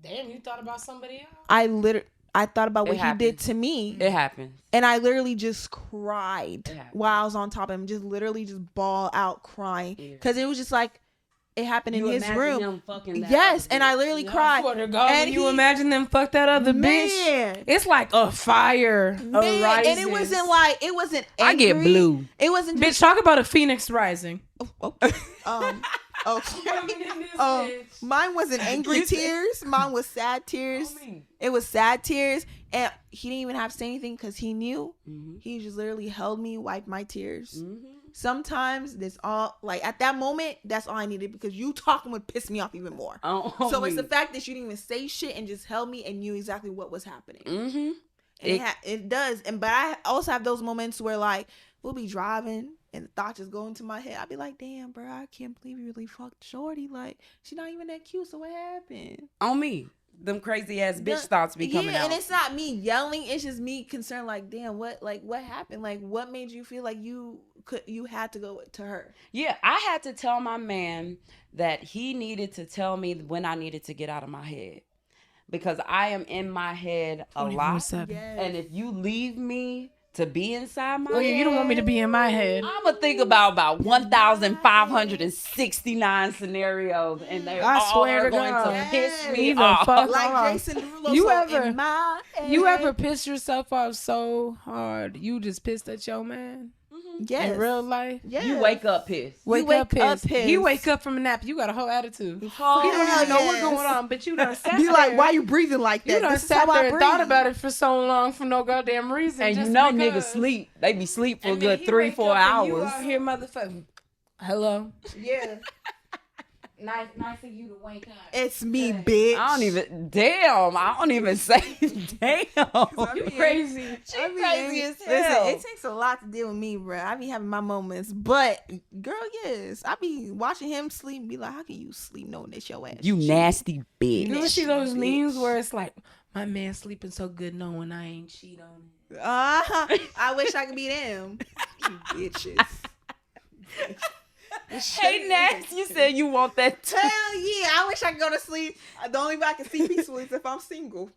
Damn, you thought about somebody else? I thought about what he did to me. It happened. And I literally just cried while I was on top of him. Just literally just bawl out crying. Because it was just like, it happened in his room. Yes, and I literally cried. And when you imagine them fuck that other bitch, it's like a fire arises. And it wasn't angry. I get blue. It wasn't just, bitch, talk about a phoenix rising. Okay. Mine wasn't angry tears. Mine was sad tears. It was sad tears, and he didn't even have to say anything because he knew. He just literally held me, wiped my tears. Sometimes this all like at that moment, that's all I needed, because you talking would piss me off even more. So it's the fact that you didn't even say shit and just held me and knew exactly what was happening. And it does. But I also have those moments where like we'll be driving and the thoughts just go into my head. I'll be like, damn, bro, I can't believe you really fucked Shorty. Like, she's not even that cute, so what happened? On me. Them crazy ass bitch thoughts be coming out. And it's not me yelling. It's just me concerned, like, damn, what happened? Like, what made you feel like you had to go to her? Yeah, I had to tell my man that he needed to tell me when I needed to get out of my head. Because I am in my head a lot. Yes. And if you leave me to be inside my head, you don't want me to be in my head. I'm gonna think about 1,569 scenarios, and they all are going to piss me off. Like Jason Derulo. You ever piss yourself off so hard you just pissed at your man? Yes. In real life? Yes. You wake up pissed. Wake up pissed. He wake up from a nap. You got a whole attitude. He don't even know what's going on, but you done sat be there. like, why you breathing like that? You done sat there and thought about it for so long for no goddamn reason. And just you know because. niggas sleep. They be sleep for a good 3-4 hours. You out here motherfucking. Hello? Yeah. Nice of you to wake up. It's me, bitch. I don't even say damn. You crazy. She crazy as hell. Listen, it takes a lot to deal with me, bro. I be having my moments. But, girl, yes. I be watching him sleep and be like, how can you sleep knowing it's your ass? You nasty bitch. You ever see those memes where it's like, my man sleeping so good knowing I ain't cheat on him? I wish I could be them. You bitches. Hey, Nax, you said you want that too. Hell yeah, I wish I could go to sleep. The only way I can sleep peacefully is if I'm single.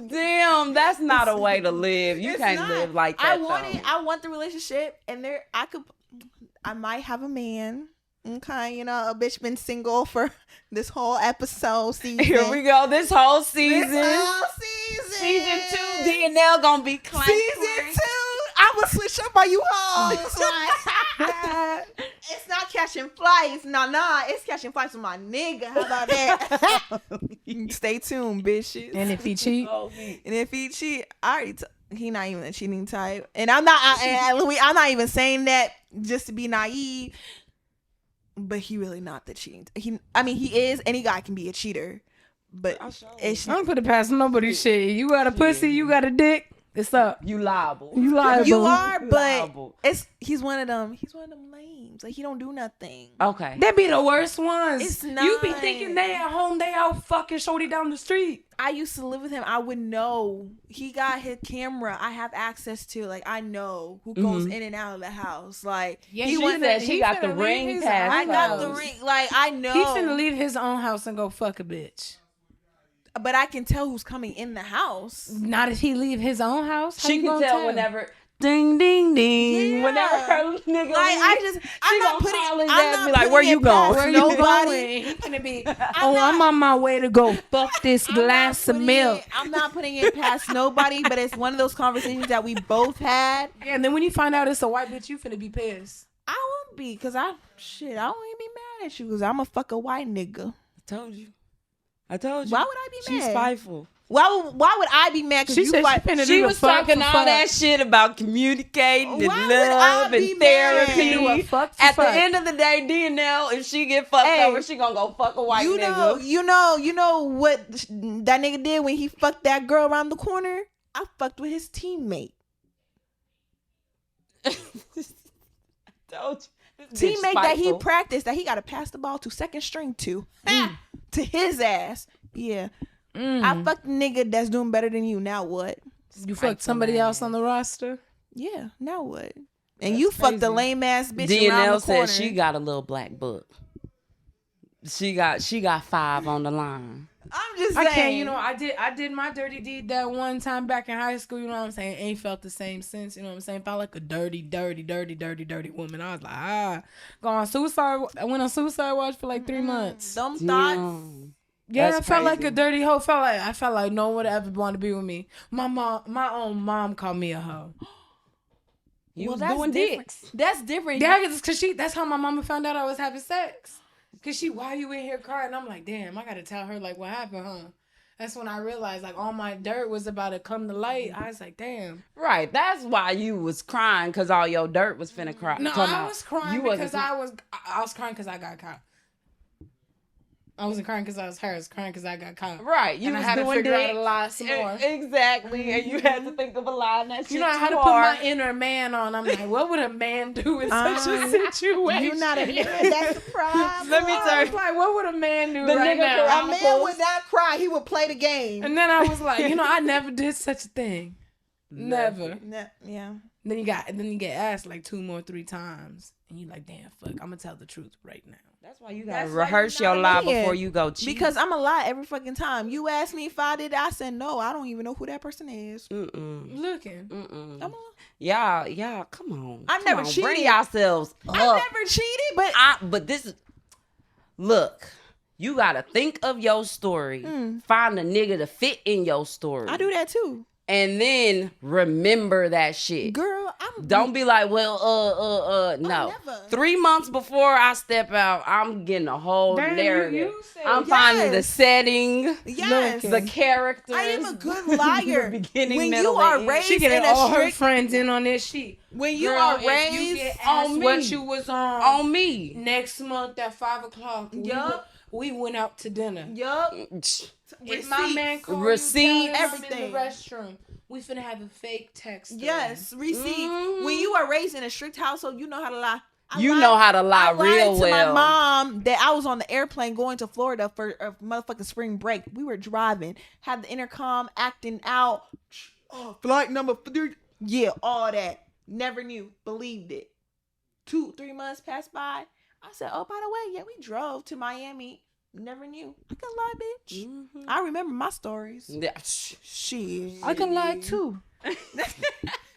Damn, that's not a way to live. You can't live like that. I want the relationship, and I might have a man. Okay, you know, a bitch been single for this whole episode season. Here we go, this whole season. season 2, D&L gonna be clank. Season 2, I will switch up on you hoes. Like, it's not catching flights. Nah, it's catching flights with my nigga. How about that? Stay tuned, bitches. And if he cheat, And if he cheat, I already he not even a cheating type. And I'm not. I'm not even saying that just to be naive. But he really not the cheating. He is. Any guy can be a cheater. But it's I don't put it past nobody. Shit, you got a pussy, you got a dick. It's up. You liable. You liable. you are. But liable. he's one of them. He's one of them lames. Like he don't do nothing. Okay. They be the worst ones. It's You be not. thinking they at home, they out fucking shorty down the street. I used to live with him. I would know. He got his camera. I have access to. Like I know who goes in and out of the house. Like Yeah, She said she got the ring pass. I got the ring. Like I know. He finna leave his own house and go fuck a bitch. But I can tell who's coming in the house. Not if he leave his own house. How She you can gonna tell whenever ding ding ding. Yeah. Whenever her nigga Like I'm not putting. call his I'm ass, not be like, putting "Where it you past going? Where you nobody. going? He finna be. I'm on my way to go fuck this glass of milk. I'm not putting it past nobody, but it's one of those conversations that we both had. Yeah, and then when you find out it's a white bitch, you finna be pissed. I won't be, cause I don't even be mad at you, cause I'm a fuck a white nigga. I told you. Why would I be She's mad? spiteful. Why would I be mad? Cause She you said white. she finna She do the was fuck talking for all fuck. that shit about communicating and Why would I love be and mad? therapy. Do a fuck for At the fuck. end of the day, D&L, if she get fucked Hey, over, she gonna go fuck a white nigga. You know what that nigga did when he fucked that girl around the corner? I fucked with his teammate. Told you. This bitch Teammate that he spiteful. practiced, that he got to pass the ball to second string to. To his ass. Yeah. I fucked a nigga that's doing better than you. Now what? You fucked somebody else on the roster. Yeah. Now what? And you fucked a lame ass bitch around D&L the corner. said she got a little black book. She got 5 on the line. I'm just I saying. can't, I did my dirty deed that one time back in high school, you know what I'm saying? Ain't felt the same since, you know what I'm saying? Felt like a dirty woman. I was like, go on suicide. I went on suicide watch for like 3 months. Them thoughts. Damn. Yeah, That's I felt like crazy. a dirty hoe. I felt like no one would ever want to be with me. My own mom called me a hoe. You was that's doing different. dicks. That's different. Yeah, cause that's how my mama found out I was having sex. Cause why you in here crying? I'm like, damn, I gotta tell her like what happened, huh? That's when I realized like all my dirt was about to come to light. I was like, damn. Right. That's why you was crying, because all your dirt was finna cry. No, come I out. was crying You because wasn't- I was crying because I got caught. I wasn't crying because I was hurt. I was crying because I got caught. Right. You And I was had to doing figure out dicks. a lie some more. Exactly. And you had to think of a lie, and that shit You know, I had too to put hard. my inner man on. I'm like, what would a man do in such a situation? You're not a man. That's the problem. Let me I tell was you. like, what would a man do The right nigga now? A man would not cry. He would play the game. And then I was like, I never did such a thing. Never. Yeah. Then you get asked like 2 more, 3 times, and you like, damn, fuck, I'm gonna tell the truth right now. That's why you gotta That's why rehearse you're your not a lie man. before you go cheat. Because I'm a lie every fucking time. You asked me if I did it, I said no. I don't even know who that person is. Looking. I'm a, Y'all, come on. I've Come never on, cheated. Bring yourselves up. I never cheated, but But this is, look, you gotta think of your story. Find a nigga to fit in your story. I do that too. And then remember that shit. Girl, I'm Don't be like, well, no. never. 3 months before I step out, I'm getting a whole Damn, narrative. you said I'm finding the yes. setting, Yes. the characters. I am a good liar. the beginning, When middle, you are and end. raised She getting in a all her strict, friends in on this shit. when you Girl, are if you raised get on asked me. what you was on me. next month at 5:00, Yup. we went out to dinner. yup. If my man called Receipt, you, tell him I'm everything. in the restroom. We finna have a fake text. Yes, receipt. When you are raised in a strict household, you know how to lie. You know how to lie I lied real to well. my mom that I was on the airplane going to Florida for a motherfucking spring break. We were driving, had the intercom acting out. Oh, flight number 3. Yeah, all that. Never knew. Believed it. 2-3 months passed by. I said, oh, by the way, yeah, we drove to Miami. Never knew. I can lie, bitch. I remember my stories. Yeah. Shit. I can lie too.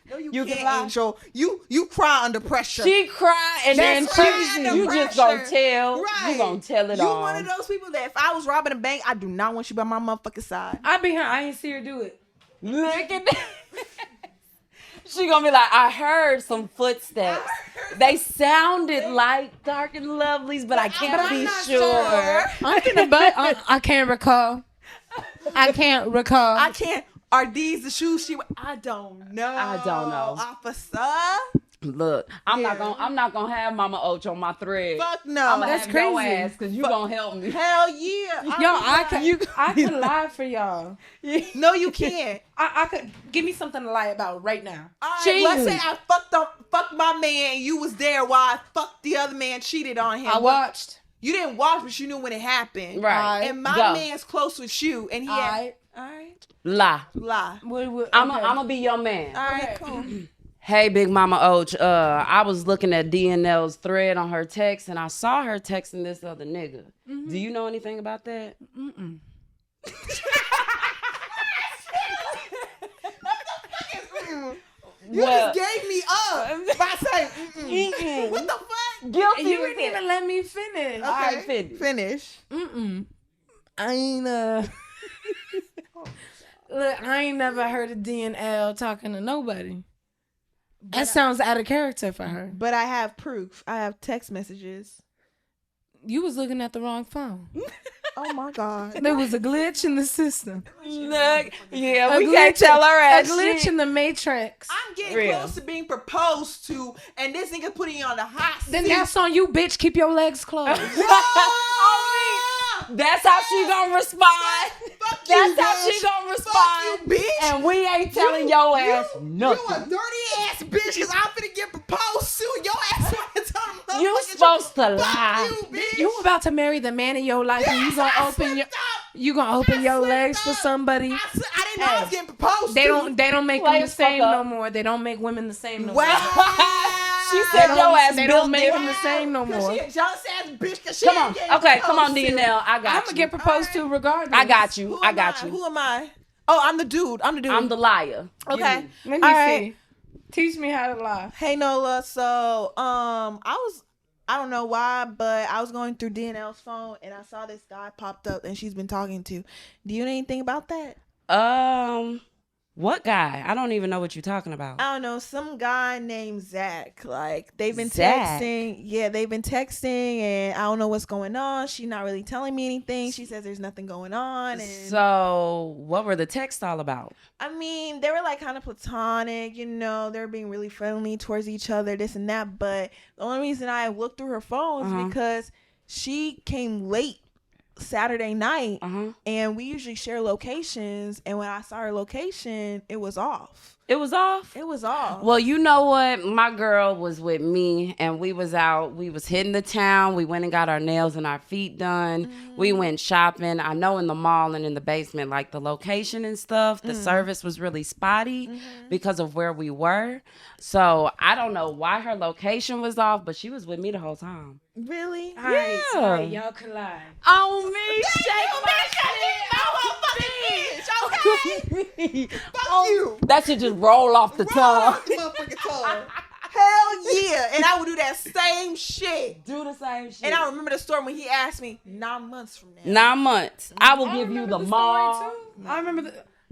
No, you can can't, lie. Angel. You cry under pressure. She cried and then That's right, she, under you just gonna pressure. tell. Right. You gonna tell it You all. one of those people that if I was robbing a bank, I do not want you by my motherfucking side. I be here. I ain't see her do it. Look at that. She gonna be like, I heard some footsteps. They sounded like Dark and Lovely's, but I can't be sure. I can't recall. I can't recall. I can't. Are these the shoes she? I don't know. I don't know. Officer. Look, I'm not gonna have Mama Ochoa on my thread. Fuck no. I'm gonna That's have your crazy. ass because you gonna help me. Hell yeah. Yo, I can lie for y'all. No, you can't. I could give me something to lie about right now. All right, let's say I fucked my man and you was there while I fucked the other man, cheated on him. I watched. You didn't watch, but you knew when it happened. Right. And my Go. man's close with you, and he had. All right. Lie. Lie. I'm gonna be your man. All right, cool. Hey, Big Mama Och. I was looking at D&L's thread on her text, and I saw her texting this other nigga. Do you know anything about that? Mm-mm. You just gave me up by saying, what the fuck? Guilty. You didn't even let me finish. Okay, All right, finish. Mm-mm. I ain't Look, I ain't never heard of D&L talking to nobody. That sounds out of character for her. But I have proof. I have text messages. You was looking at the wrong phone. Oh my God. There was a glitch in the system. Look, yeah, A we can't glitch- tell her A ass glitch shit. in the matrix. I'm getting Real. close to being proposed to, and this nigga putting you on the hot seat. Then that's on you, bitch. Keep your legs closed. That's how she gonna respond. Fuck That's you, how bitch. she gonna respond. Fuck you, bitch. And we ain't telling your ass You a nothing. dirty ass bitch, cause I'm finna get proposed to. Your ass wanna tell me You supposed to lie. Fuck you, bitch. You about to marry the man in your life, and you gonna open your legs for somebody. I didn't know I was getting proposed They to. don't make Play them the the fuck same up. no more. They don't make women the same no more. Wow. She said your ass They built don't make different. them the same no Cause more. she a jealous ass bitch. Cause she Come ain't on. getting Okay, come on, proposed to. D&L. I got I'm you. gonna get proposed to regardless. I got you. Who I am got you. Who am I? Oh, I'm the dude. I'm the liar. Okay. You. Let me All see. right. Teach me how to lie. Hey Nola, so I don't know why, but I was going through D&L's phone and I saw this guy popped up and she's been talking to. Do you know anything about that? What guy? I don't even know what you're talking about. I don't know, some guy named Zach. Like they've been Zach? texting. Yeah, they've been texting and I don't know what's going on. She's not really telling me anything. She says there's nothing going on. And So, what were the texts all about? I mean, they were like kind of platonic, you know, they're being really friendly towards each other, this and that. But the only reason I looked through her phone is because she came late Saturday night and we usually share locations. And when I saw her location, it was off. It was off? It was off. Well, you know what? My girl was with me and we was out. We was hitting the town. We went and got our nails and our feet done. We went shopping. I know in the mall and in the basement, like the location and stuff, the service was really spotty because of where we were. So I don't know why her location was off, but she was with me the whole time. Really? All right, Yeah. all right, y'all can lie. On me, shake my shit. Fuck you. That should just roll off the tongue. Motherfucking tongue. Hell yeah. And I would do that same shit. Do the same shit. And I remember the story when he asked me 9 months from now. 9 months. I will give you the mall. I remember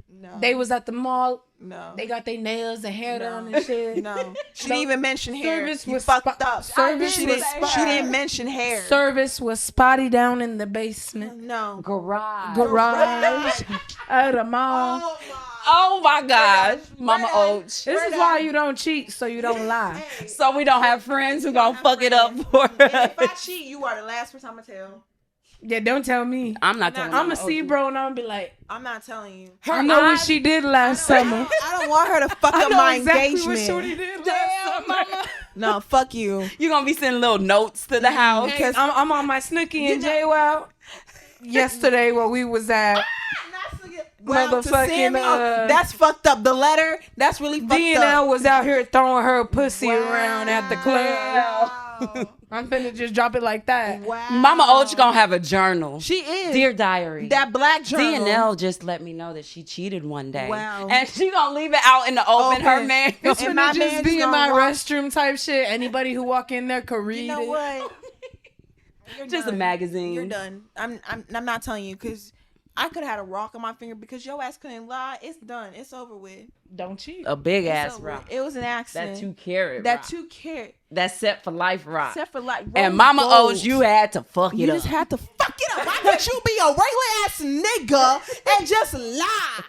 No. they was at the mall. No. They got their nails and hair done and shit. No. She didn't even mention hair. Service You was fucked up. service She was didn't mention hair. Service was spotty down in the basement. No. Garage. Garage at the mall. Oh my. Oh my gosh, Mama Och. This is why you don't cheat, so you don't lie. So we don't have friends who gonna fuck it up for And if I us. cheat, you are the last person I'm gonna tell. Yeah, don't tell me. I'm not telling I'm Mama a see Och. bro and I'm be like, I'm not telling you. I know what she did last summer. I don't want her to fuck I up know my exactly engagement. what Shorty did Damn, last summer. Mama. No, fuck you. You gonna be sending little notes to the house. Hey, I'm on my Snooki and JWoww yesterday where we was at. Well, to Motherfucking, Sammy, that's fucked up. The letter, that's really fucked D&L up. was out here throwing her pussy around at the club. Wow. I'm finna just drop it like that. Wow. Mama Och gonna have a journal. She is. Dear diary. That black journal. D&L just let me know that she cheated one day. Wow. And she gonna leave it out in the open. Her Open. man. It's And finna my just man's be in gonna my walk- restroom type shit. Anybody who walk in there could read You know it. what? You're Just a done. magazine. You're done. I'm not telling you because I could have had a rock on my finger because your ass couldn't lie. It's done. It's over with. Don't cheat. A big It's ass over rock. with. It was an accident. That 2 carat That rock. 2 carat. That set for life rock. Except for like And rose Mama gold. O's, you had to fuck it You up. just had to fuck it up. Why can't you be a regular ass nigga and just lie?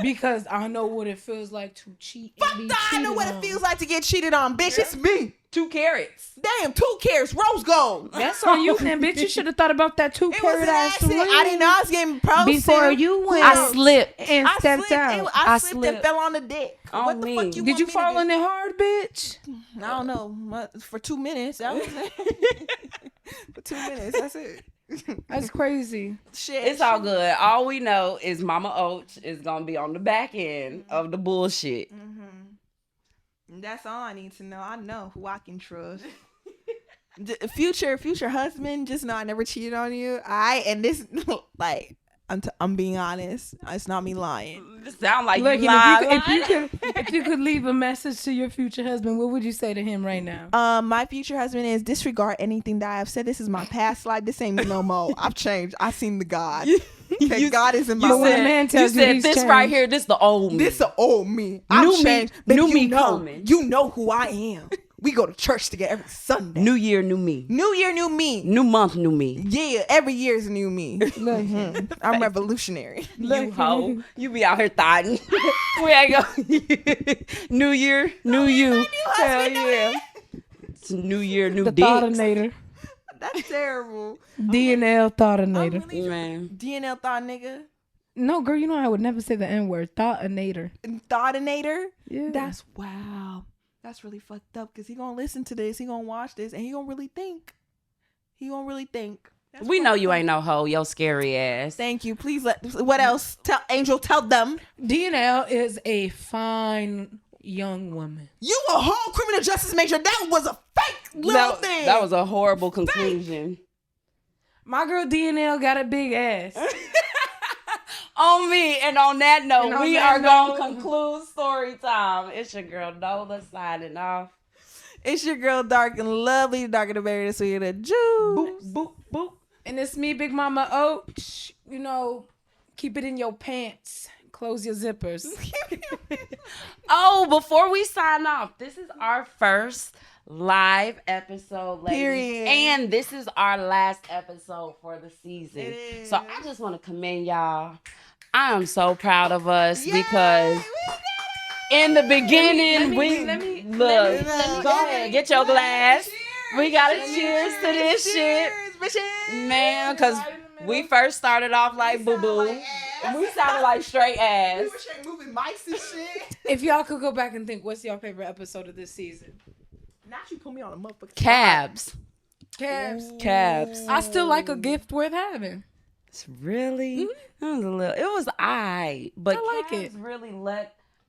Because I know what it feels like to cheat. And Fuck be that. I know cheated what on. it feels like to get cheated on, bitch. It's me. 2 carats. Damn, 2 carats, rose gold. That's on you, then, bitch. You should have thought about that 2 It was carat an ass accident. ring I didn't know I was getting proposed before to. you went. I slipped. and I stepped slipped. out. I slipped. slipped and fell on the dick. On What the me. fuck you Did want you me fall to in do? it hard, bitch? I don't know. For 2 minutes. That was it. For 2 minutes. That's it. That's crazy. Shit. It's all good. All we know is Mama Oach is going to be on the back end of the bullshit. That's all I need to know. I know who I can trust. Future husband, just know I never cheated on you. And this, like, I'm being honest. It's not me lying. It sound like Look, you lied. if you could leave a message to your future husband, what would you say to him right now? My future husband is disregard anything that I've said. This is my past life. This ain't me no more. I've changed. I've seen the God. Okay, God is in my But when a life. man tells you, said he's this changed, right here, this the old me. This the old me. I'm New me- changed. Baby, new you me know, coming. You know who I am. We go to church together every Sunday. New year, new me. New year, new me. New month, new me. Yeah, every year is a new me. look, I'm revolutionary. You hoe. You be out here thotting. We ain't go. New year, new you. Hell yeah. It's new year, new the dicks. thoughtinator. That's terrible. D&L thoughtinator. Man. D&L thought nigga. No, girl, you know I would never say the N-word. Thoughtinator. Thoughtinator. Yeah. That's wow. That's really fucked up because he gonna listen to this, he gonna watch this, and he gonna really think. That's We know fucked you up. ain't no hoe, yo scary ass. Thank you. Please what else? Tell Angel, tell them. D&L is a fine young woman. You a whole criminal justice major. That was a fake little thing. That was a horrible conclusion. My girl D&L got a big ass. On me, and on that note, And on we that are going note- to conclude story time. It's your girl Nola signing off. It's your girl, dark and lovely, darker the berry, the sweeter the juice. Boop, boop, boop. And it's me, Big Mama Oach. You know, keep it in your pants. Close your zippers. Oh, before we sign off, this is our first live episode, ladies. Period. And this is our last episode for the season. It is. So I just want to commend y'all. I am so proud of us Yay, because we in the beginning, let me- look. go Go ahead, get your glass. Cheers. We gotta cheers to this shit. Cheers, bitches. Man, because we first started off like boo boo. like ass. We sounded like straight ass. We were straight moving mics and shit. If y'all could go back and think, what's your favorite episode of this season? Now you put me on a motherfucking Cabs. Cabs. Cabs. I still like a gift worth having. It's really that was a little. It was I, but I like Cabs it. really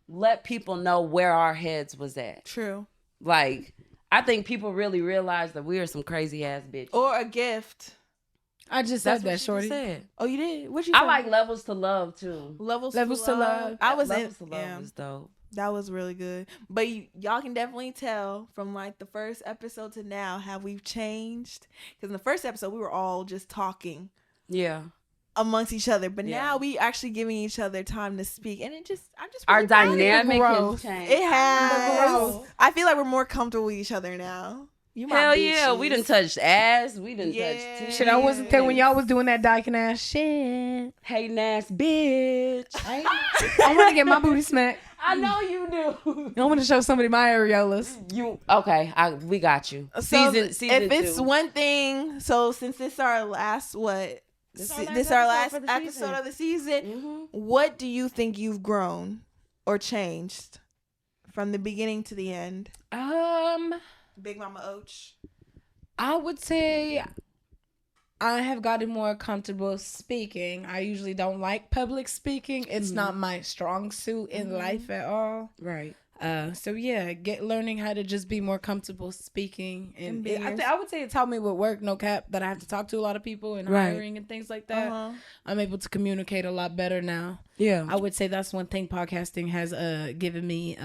let people know where our heads was at. True. Like I think people really realized that we are some crazy ass bitches. Or a gift. I just That's said what that, she shorty. said. Oh, you did? What you I say? like Levels to Love too. Levels to Love. I was in. Levels to Love Yeah, was dope. that was really good. But y'all can definitely tell from like the first episode to now how we've changed. Because in the first episode we were all just talking Yeah. amongst each other, but Yeah. now we actually giving each other time to speak, and I'm just Our really proud of it. dynamic has growth. changed. It has. growth. I feel like we're more comfortable with each other now. You my Hell yeah, we done bitches. touched ass. We done Yeah. touched titties. Shit, I wasn't there when y'all was doing that dyking ass shit. Hating ass bitch. I want to get my booty smacked. I know you do. I want to show somebody my areolas. You okay? We got you. So Season if it's 2. one thing, so since this is our last this our last for the episode season. of the season, Mhm. what do you think you've grown or changed from the beginning to the end? Big Mama Oach. I would say I have gotten more comfortable speaking. I usually don't like public speaking. It's not my strong suit in life at all. Right. So yeah, learning how to just be more comfortable speaking, and being I would say it's helped me with work. No cap, that I have to talk to a lot of people and Right. hiring and things like that. Uh-huh. I'm able to communicate a lot better now. Yeah. I would say that's one thing podcasting has given me.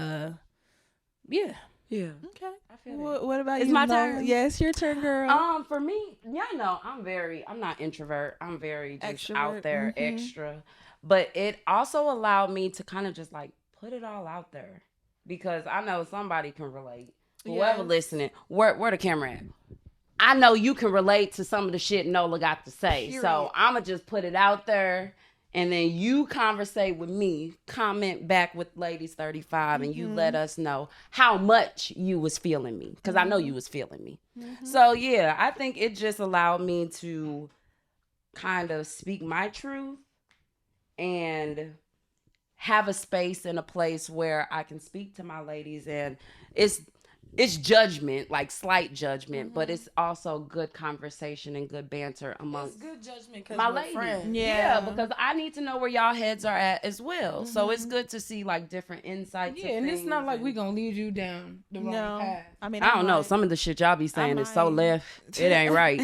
Yeah. Yeah. Okay. I feel that. What about It's you? my Nola? turn. Yes, your turn, girl. For me, y'all know I'm not introvert. I'm very just Extrovert, out there, mhm. extra. But it also allowed me to kind of just like put it all out there because I know somebody can relate. Whoever Yes. listening, where the camera at? I know you can relate to some of the shit Nola got to say. So Period. I'ma just put it out there. And then you conversate with me, comment back with Ladies 35, and you let us know how much you was feeling me. Because I know you was feeling me. So, yeah, I think it just allowed me to kind of speak my truth and have a space and a place where I can speak to my ladies. And it's judgment, like slight judgment, but it's also good conversation and good banter amongst It's good judgment because my we're ladies. friends. Yeah, because I need to know where y'all heads are at as well. So it's good to see like different insights. Yeah, and it's not like we gonna lead you down the wrong path. I mean, I don't know. might. Some of the shit y'all be saying is so might. left. It ain't right.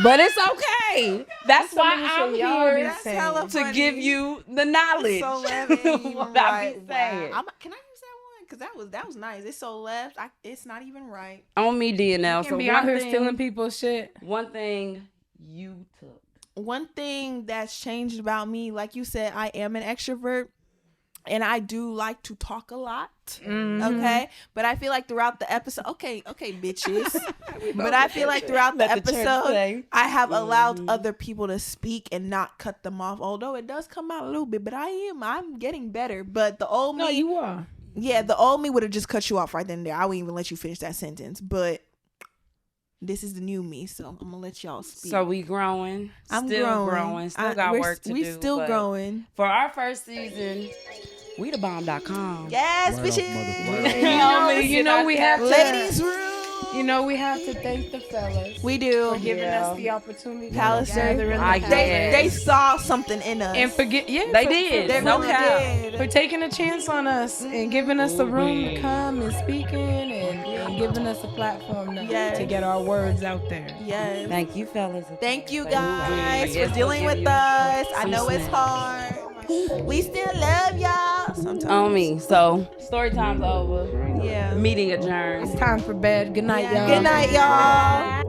But it's okay. That's Some why of the I'm shit y'all be here saying. hella to funny. give you the knowledge. So left ain't even What I be right. saying. Wow. Can I use that one? Because that was nice. It's so left. It's not even right. On me, D&L. You So can be one out here thing, stealing people's shit. one thing you took. One thing that's changed about me, like you said, I am an extrovert. And I do like to talk a lot, okay? But I feel like throughout the episode, okay, bitches. But I feel like throughout the Let the church episode, say. I have allowed other people to speak and not cut them off. Although it does come out a little bit, but I'm getting better. But the old me, No, you are. yeah, the old me would have just cut you off right then and there. I wouldn't even let you finish that sentence. But this is the new me, so I'm gonna let y'all speak. So we growing. I'm still growing. Still got work to do. We still but growing. For our first season, WeTheBomb.com. Yes, Right off, bitches. You know we have to. Ladies room. You know we have to thank the fellas We do. for giving Yeah. us the opportunity. Palace to gather in the I house. guess. They saw something in us. And forget, yeah, They for- did. They No really cap. did. for taking a chance on us and giving us a room to Ooh-wee. come and speaking and giving us a platform Yes. to get our words out there. Yes. Thank you, fellas. Thank you Thank guys Yes, for dealing we'll with give you us. I some know it's snaps. hard. We still love y'all. Sometimes. On me. So, story time's over. Yeah. Meeting adjourned. It's time for bed. Good night, Yeah. y'all. Good night, y'all.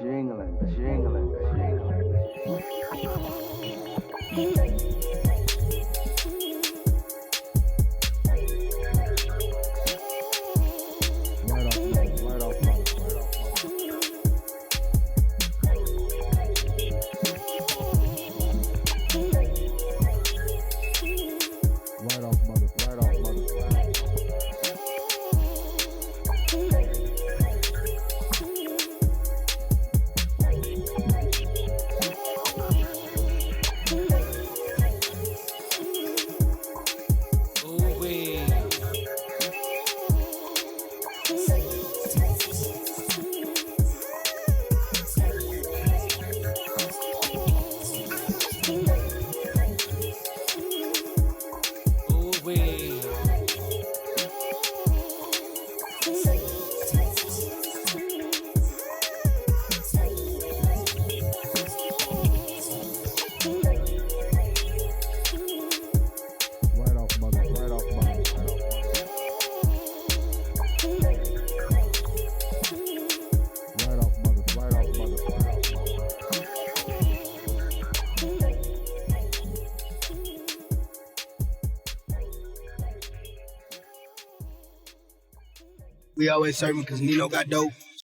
Jingling, jingling, jingling. Right off, Ooh-wee. Ooh-wee. right off, mother, right off, mother. Right off, mother, right off, mother, right off, mother. We always serving because Nino got dope.